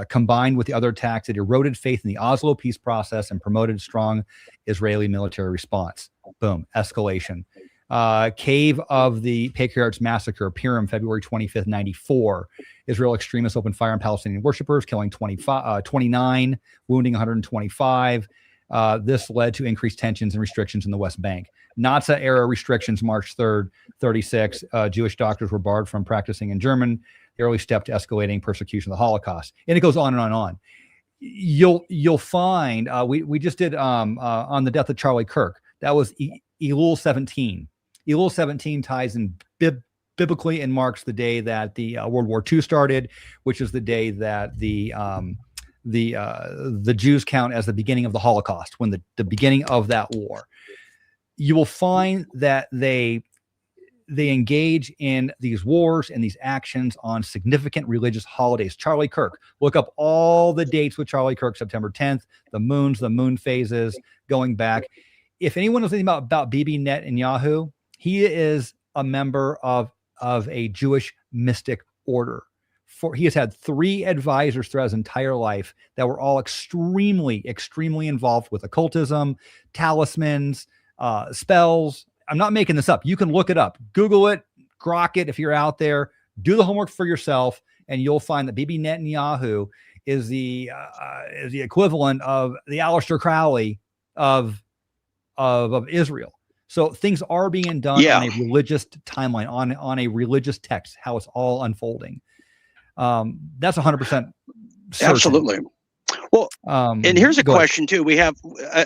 combined with the other attacks, it eroded faith in the Oslo peace process and promoted strong Israeli military response. Boom, escalation. Cave of the Patriarchs Massacre, Purim, February 25th, 94. Israel extremists opened fire on Palestinian worshippers, killing 29, wounding 125. This led to increased tensions and restrictions in the West Bank. Nazi-era restrictions, March 3rd, 36. Jewish doctors were barred from practicing in German. The early step to escalating persecution of the Holocaust. And it goes on and on and on. You'll find, we just did on the death of Charlie Kirk. That was Elul 17. Elul 17 ties in biblically and marks the day that the World War II started, which is the day that the Jews count as the beginning of the Holocaust, when the beginning of that war. You will find that they engage in these wars and these actions on significant religious holidays. Charlie Kirk, look up all the dates with Charlie Kirk, September 10th, the moon phases going back. If anyone knows anything about Bibi Netanyahu, he is a member of a Jewish mystic order. He has had 3 advisors throughout his entire life that were all extremely, extremely involved with occultism, talismans, spells. I'm not making this up. You can look it up. Google it, grok it if you're out there. Do the homework for yourself, and you'll find that Bibi Netanyahu is the equivalent of the Aleister Crowley of Israel. So things are being done on a religious timeline, on a religious text, how it's all unfolding. That's 100% certain. Absolutely. Well, and here's a question too. We have,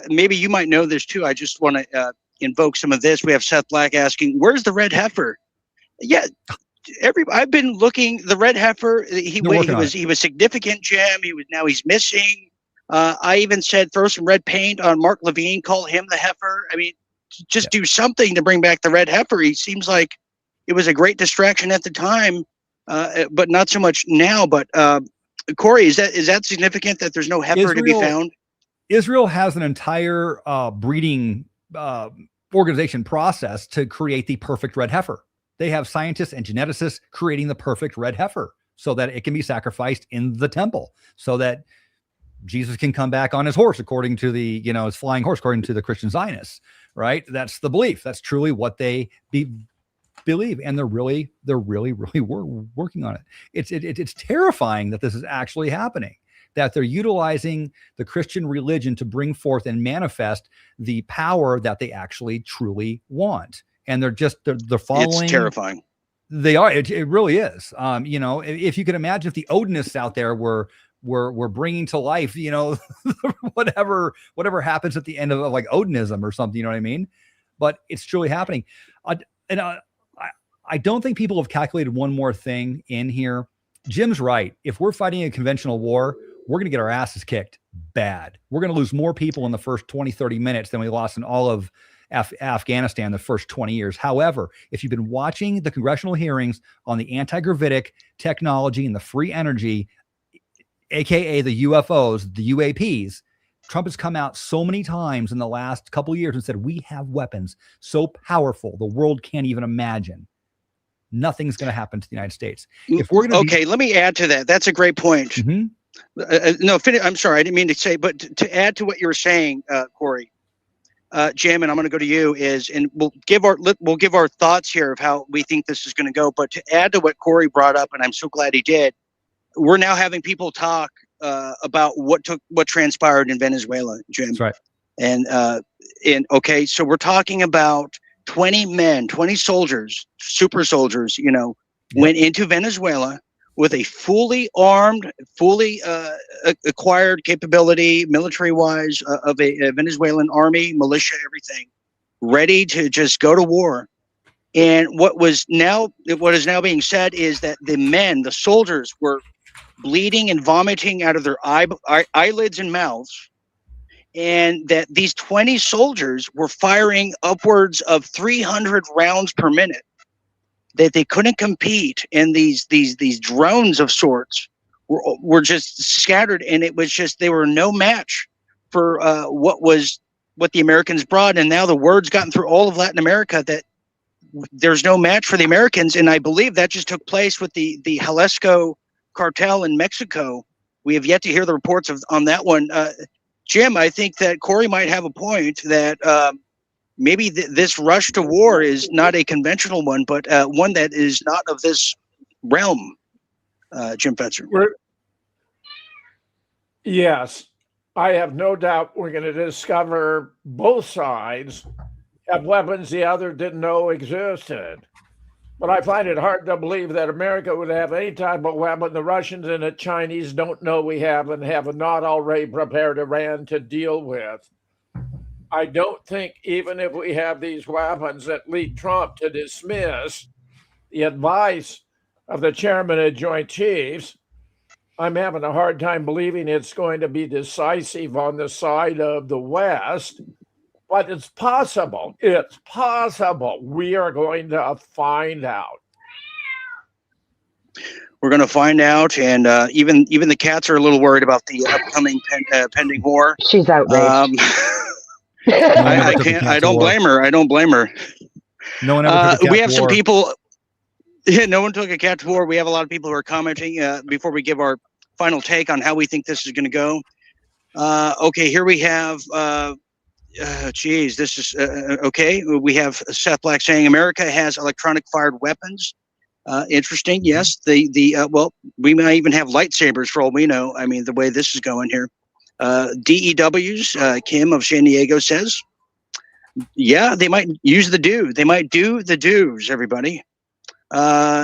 maybe you might know this too. I just want to invoke some of this. We have Seth Black asking, where's the red heifer? Yeah. I've been looking, the red heifer, he was significant, Jim. Now he's missing. I even said throw some red paint on Mark Levine, call him the heifer. I mean, just do something to bring back the red heifer. He seems like it was a great distraction at the time, but not so much now. But Corey, is that significant that there's no heifer to be found? Israel has an entire breeding organization process to create the perfect red heifer. They have scientists and geneticists creating the perfect red heifer so that it can be sacrificed in the temple, so that Jesus can come back on his horse, according to his flying horse, according to the Christian Zionists, right? That's the belief. That's truly what they believe. And they're really working on it. It's terrifying that this is actually happening, that they're utilizing the Christian religion to bring forth and manifest the power that they actually truly want. And they're following. It's terrifying. They are. It really is. If you could imagine if the Odinists out there were bringing to life, whatever happens at the end of like Odinism or something, you know what I mean? But it's truly happening. I don't think people have calculated one more thing in here. Jim's right. If we're fighting a conventional war, we're going to get our asses kicked bad. We're going to lose more people in the first 20, 30 minutes than we lost in all of Afghanistan the first 20 years. However, if you've been watching the congressional hearings on the anti-gravitic technology and the free energy, AKA the UFOs, the UAPs, Trump has come out so many times in the last couple of years and said, we have weapons so powerful the world can't even imagine. nothing's going to happen to the United States. If we're going to let me add to that. That's a great point. No, I'm sorry, I didn't mean to say, but to add to what you were saying, Corey, Jim, and I'm going to go to you, and we'll give our thoughts here of how we think this is going to go. But to add to what Corey brought up, and I'm so glad he did, we're now having people talk about what transpired in Venezuela, Jim. That's right. And okay, so we're talking about 20 soldiers, super soldiers, went into Venezuela with a fully armed, fully acquired capability, military-wise, of a Venezuelan army, militia, everything, ready to just go to war. And what is now being said is that the soldiers, were bleeding and vomiting out of their eyelids and mouths, and that these 20 soldiers were firing upwards of 300 rounds per minute. That they couldn't compete, and these drones of sorts were just scattered, and it was just they were no match for what the Americans brought. And now the word's gotten through all of Latin America that there's no match for the Americans, and I believe that just took place with the Jalisco cartel in Mexico. We have yet to hear the reports on that one. Jim, I think that Corey might have a point that maybe this rush to war is not a conventional one, but one that is not of this realm. Jim Fetzer. Yes, I have no doubt we're going to discover both sides have weapons the other didn't know existed. But I find it hard to believe that America would have any type of weapon the Russians and the Chinese don't know we have and have not already prepared Iran to deal with. I don't think even if we have these weapons that lead Trump to dismiss the advice of the chairman of Joint Chiefs, I'm having a hard time believing it's going to be decisive on the side of the West. But it's possible. It's possible. We are going to find out. We're going to find out, and even the cats are a little worried about the upcoming pending war. She's outraged. I don't blame her. I don't blame her. No one ever took a cat to war. We have some people. No one took a cat to war. We have a lot of people who are commenting before we give our final take on how we think this is going to go. Okay, here we have. This is okay. We have Seth Black saying America has electronic fired weapons. Interesting. Yes. Well, we might even have lightsabers for all we know. I mean, the way this is going here. DEWs, Kim of San Diego says, yeah, they might use the do. They might do the do's, everybody.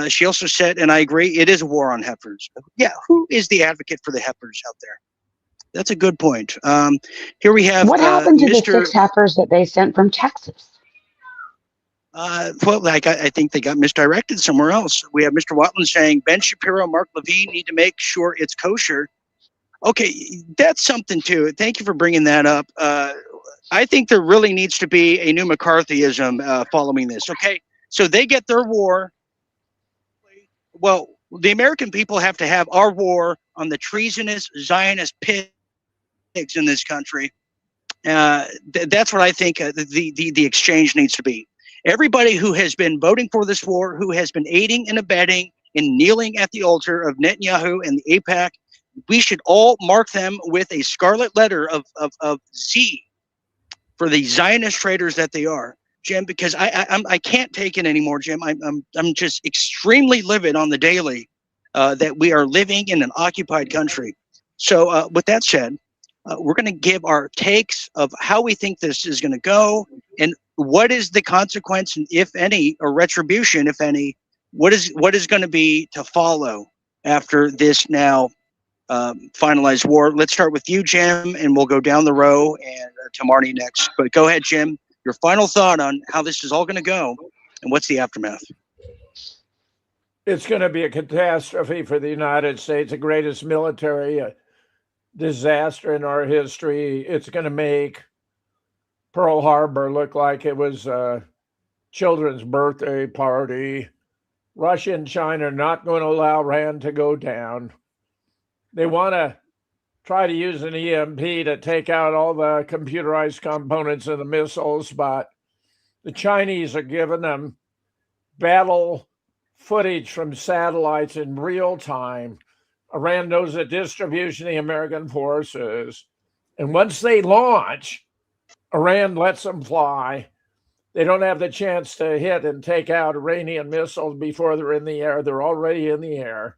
She also said, and I agree, it is a war on heifers. Yeah. Who is the advocate for the heifers out there? That's a good point. Here we have. What happened to the 6 heifers that they sent from Texas? Well, I think they got misdirected somewhere else. We have Mr. Watland saying Ben Shapiro, Mark Levine need to make sure it's kosher. Okay, that's something too. Thank you for bringing that up. I think there really needs to be a new McCarthyism following this. Okay, so they get their war. Well, the American people have to have our war on the treasonous Zionist pigs in this country. That's what I think the exchange needs to be. Everybody who has been voting for this war, who has been aiding and abetting and kneeling at the altar of Netanyahu and the AIPAC, we should all mark them with a scarlet letter of Z for the Zionist traitors that they are, Jim. Because I can't take it anymore, Jim. I'm just extremely livid on the daily that we are living in an occupied country. So with that said, we're going to give our takes of how we think this is going to go and what is the consequence, if any, or retribution, if any, what is going to be to follow after this now finalized war. Let's start with you, Jim, and we'll go down the row and to Marty next. But go ahead, Jim, your final thought on how this is all going to go and what's the aftermath. It's going to be a catastrophe for the United States, the greatest military disaster in our history. It's going to make Pearl Harbor look like it was a children's birthday party. Russia and China are not going to allow Iran to go down. They want to try to use an EMP to take out all the computerized components of the missiles, but the Chinese are giving them battle footage from satellites in real time. Iran knows the distribution of the American forces. And once they launch, Iran lets them fly. They don't have the chance to hit and take out Iranian missiles before they're in the air. They're already in the air.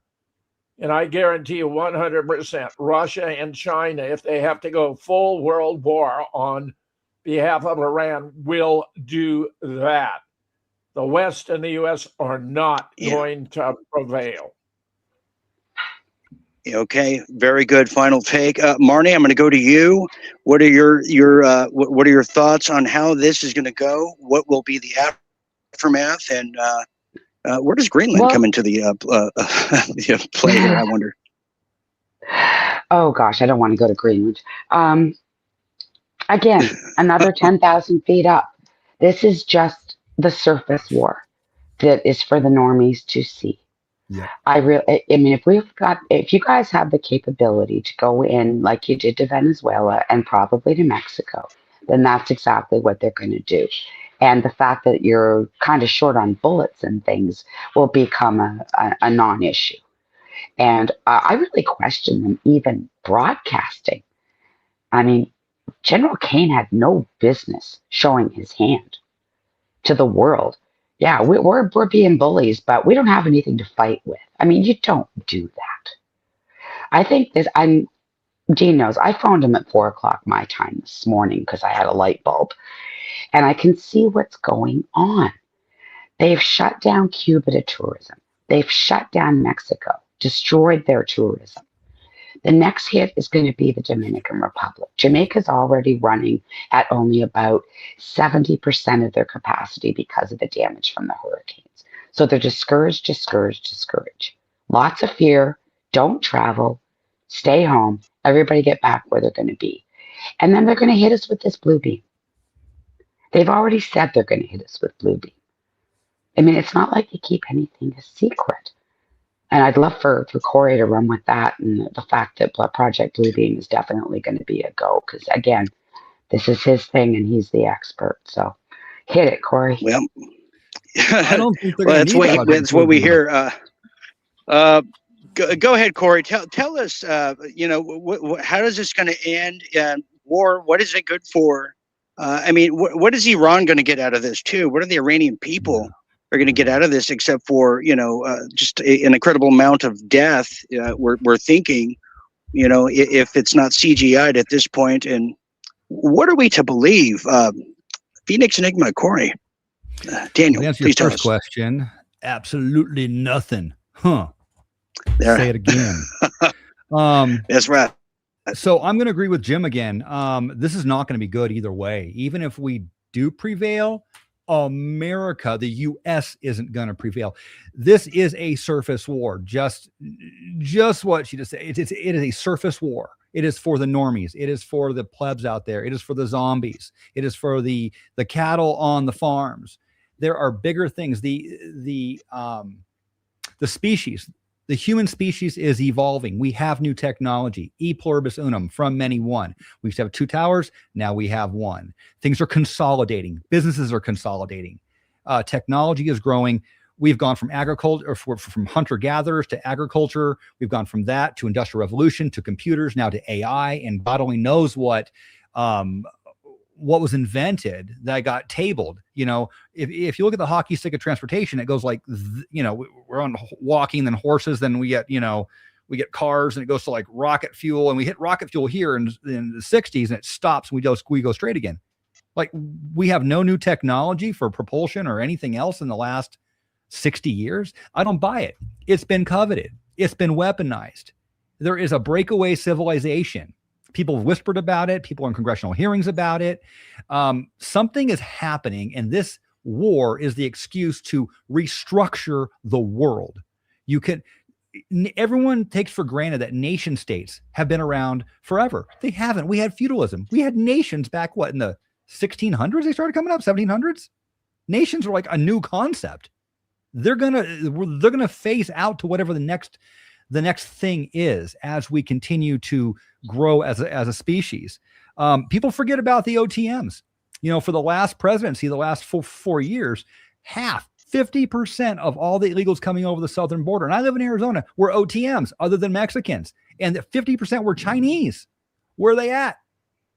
And I guarantee you 100%, Russia and China, if they have to go full world war on behalf of Iran, will do that. The West and the U.S. are not going to prevail. Okay, very good final take, Marnie. I'm going to go to you. What are your thoughts on how this is going to go? What will be the aftermath, and where does Greenland come into the play here? I wonder. Oh gosh, I don't want to go to Greenland. Again, another 10,000 feet up. This is just the surface war that is for the normies to see. Yeah. I mean, if you guys have the capability to go in like you did to Venezuela and probably to Mexico, then that's exactly what they're going to do. And the fact that you're kind of short on bullets and things will become a non-issue. And I really question them even broadcasting. I mean, General Kane had no business showing his hand to the world. Yeah, we're being bullies, but we don't have anything to fight with. I mean, you don't do that. I think Dean knows, I phoned him at 4:00 my time this morning because I had a light bulb, and I can see what's going on. They've shut down Cuba to tourism. They've shut down Mexico, destroyed their tourism. The next hit is going to be the Dominican Republic. Jamaica's already running at only about 70% of their capacity because of the damage from the hurricanes. So they're discouraged. Lots of fear. Don't travel. Stay home. Everybody get back where they're going to be. And then they're going to hit us with this blue beam. They've already said they're going to hit us with blue beam. I mean, it's not like they keep anything a secret. And I'd love for Corey to run with that, and the fact that Project Bluebeam is definitely going to be a go, because again, this is his thing and he's the expert. So hit it, Corey. Well, I don't think that's what we hear. Go ahead, Corey. Tell us. How is this going to end? War. What is it good for? I mean, what is Iran going to get out of this too? What are the Iranian people are going to get out of this, except for just an incredible amount of death? We're thinking, if it's not CGI'd at this point, and what are we to believe? Phoenix Enigma, Corey, Daniel, answer please your tell first us. question. Absolutely nothing. Huh? There. Say it again. That's right. So I'm going to agree with Jim again. This is not going to be good either way. Even if we do prevail, America, the U.S. isn't going to prevail. This is a surface war. Just what she just said. It is a surface war. It is for the normies. It is for the plebs out there. It is for the zombies. It is for the cattle on the farms. There are bigger things. The species. The human species is evolving. We have new technology. E pluribus unum, from many one. We used to have 2 towers. Now we have 1. Things are consolidating. Businesses are consolidating. Technology is growing. We've gone from agriculture, from hunter-gatherers to agriculture. We've gone from that to industrial revolution to computers, now to AI. And God only knows what was invented that got tabled. If you look at the hockey stick of transportation, it goes like, we're on walking, then horses, then we get cars, and it goes to like rocket fuel, and we hit rocket fuel here in the 60s, and it stops, and we go straight again. Like, we have no new technology for propulsion or anything else in the last 60 years. I don't buy it. It's been coveted. It's been weaponized. There is a breakaway civilization. People have whispered about it. People are in congressional hearings about it. Something is happening, and this war is the excuse to restructure the world. Everyone takes for granted that nation states have been around forever. They haven't. We had feudalism. We had nations back, in the 1600s? They started coming up, 1700s? Nations are like a new concept. They're gonna phase out to whatever the next thing is as we continue to grow as a species. People forget about the OTMs. For the last presidency, the last 4 years, 50% of all the illegals coming over the southern border, and I live in Arizona, were OTMs other than Mexicans. And 50% were Chinese. Where are they at?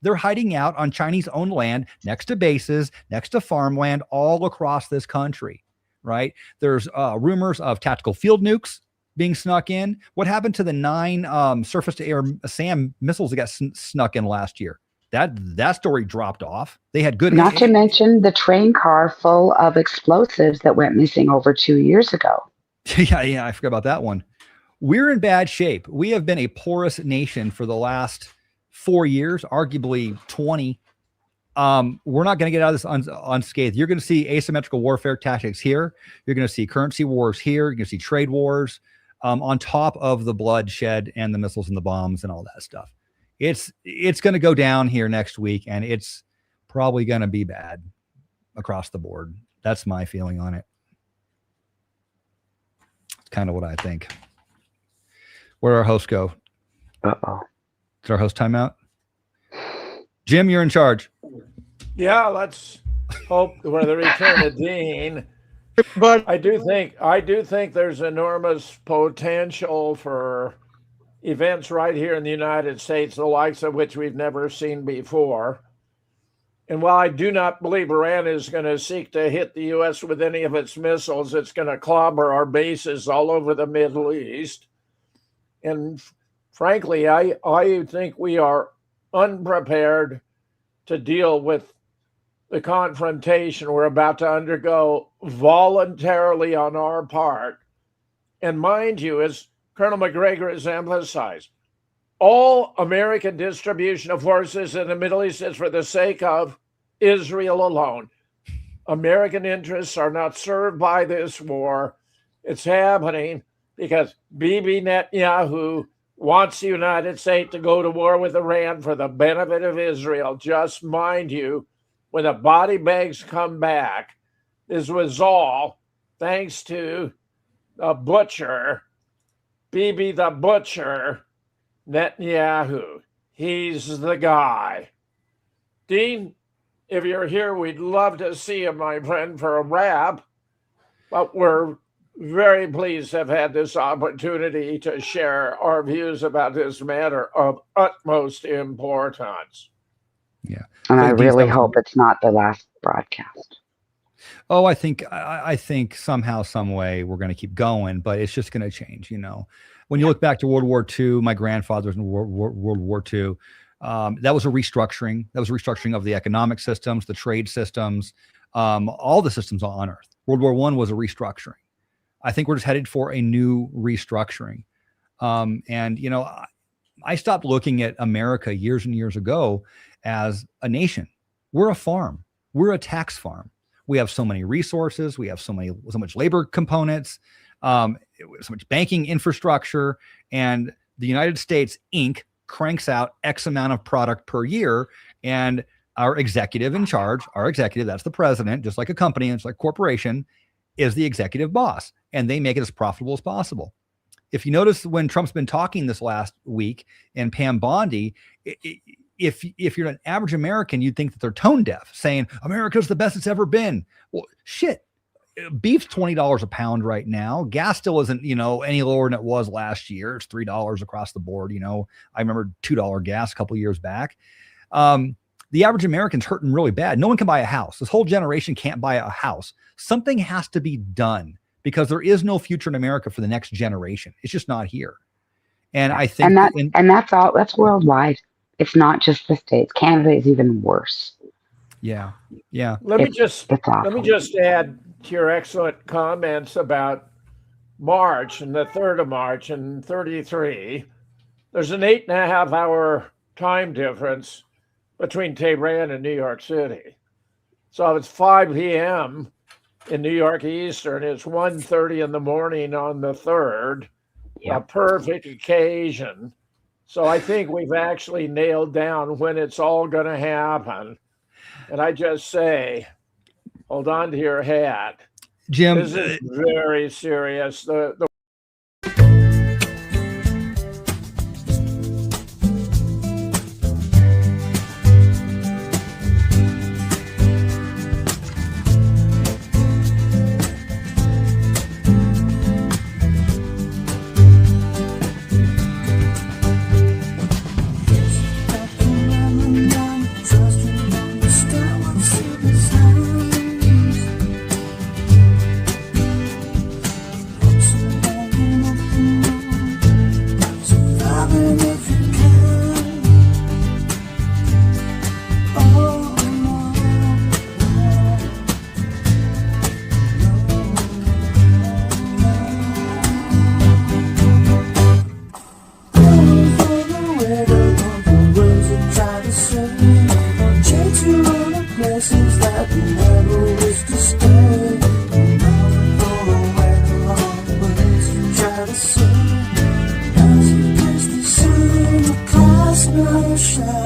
They're hiding out on Chinese-owned land next to bases, next to farmland, all across this country, right? There's rumors of tactical field nukes being snuck in. What happened to the 9 surface-to-air SAM missiles that got snuck in last year? That story dropped off. They had good. Not to mention the train car full of explosives that went missing over 2 years ago. Yeah, I forgot about that one. We're in bad shape. We have been a porous nation for the last 4 years, arguably 20. We're not going to get out of this unscathed. You're going to see asymmetrical warfare tactics here. You're going to see currency wars here. You're going to see trade wars on top of the bloodshed and the missiles and the bombs and all that stuff. It's going to go down here next week, and it's probably going to be bad across the board. That's my feeling on it. It's kind of what I think. Where'd our host go? Uh-oh. Did our host time out? Jim, you're in charge. Yeah, let's hope for the return of Dean. But I do think there's enormous potential for events right here in the United States, the likes of which we've never seen before. And while I do not believe Iran is going to seek to hit the U.S. with any of its missiles, it's going to clobber our bases all over the Middle East. And frankly, I think we are unprepared to deal with the confrontation we're about to undergo voluntarily on our part. And mind you, as Colonel McGregor has emphasized, all American distribution of forces in the Middle East is for the sake of Israel alone. American interests are not served by this war. It's happening because Bibi Netanyahu wants the United States to go to war with Iran for the benefit of Israel. Just mind you, when the body bags come back, this was all thanks to the butcher, Bibi the Butcher, Netanyahu. He's the guy. Dean, if you're here, we'd love to see you, my friend, for a wrap. But we're very pleased to have had this opportunity to share our views about this matter of utmost importance. Yeah. And I really hope it's not the last broadcast. Oh, I think somehow, some way we're going to keep going, but it's just going to change. You know, when you look back to World War II, my grandfather was in World War II. That was a restructuring. That was a restructuring of the economic systems, the trade systems, all the systems on Earth. World War I was a restructuring. I think we're just headed for a new restructuring. And, you know, I stopped looking at America years and years ago as a nation. We're a farm. We're a tax farm. We have so many resources. We have so much labor components, so much banking infrastructure, and the United States Inc. cranks out X amount of product per year. And our executive in charge, that's the president, just like a company, it's like a corporation, is the executive boss, and they make it as profitable as possible. If you notice when Trump's been talking this last week and Pam Bondi, if you're an average American, you'd think that they're tone deaf, saying America's the best it's ever been. Well, shit, beef's $20 a pound right now. Gas still isn't, any lower than it was last year. It's $3 across the board. I remember $2 gas a couple years back. The average American's hurting really bad. No one can buy a house. This whole generation can't buy a house. Something has to be done because there is no future in America for the next generation. It's just not here. And I think, that's worldwide. It's not just the States. Canada is even worse. Yeah. Let me just add to your excellent comments about March and the 3rd of March and 33. There's an 8.5 hour time difference between Tehran and New York City. So it's 5 p.m. in New York Eastern. It's 1:30 in the morning on the 3rd. A perfect occasion. So I think we've actually nailed down when it's all going to happen. And I just say, hold on to your hat. Jim, this is very serious. ocean.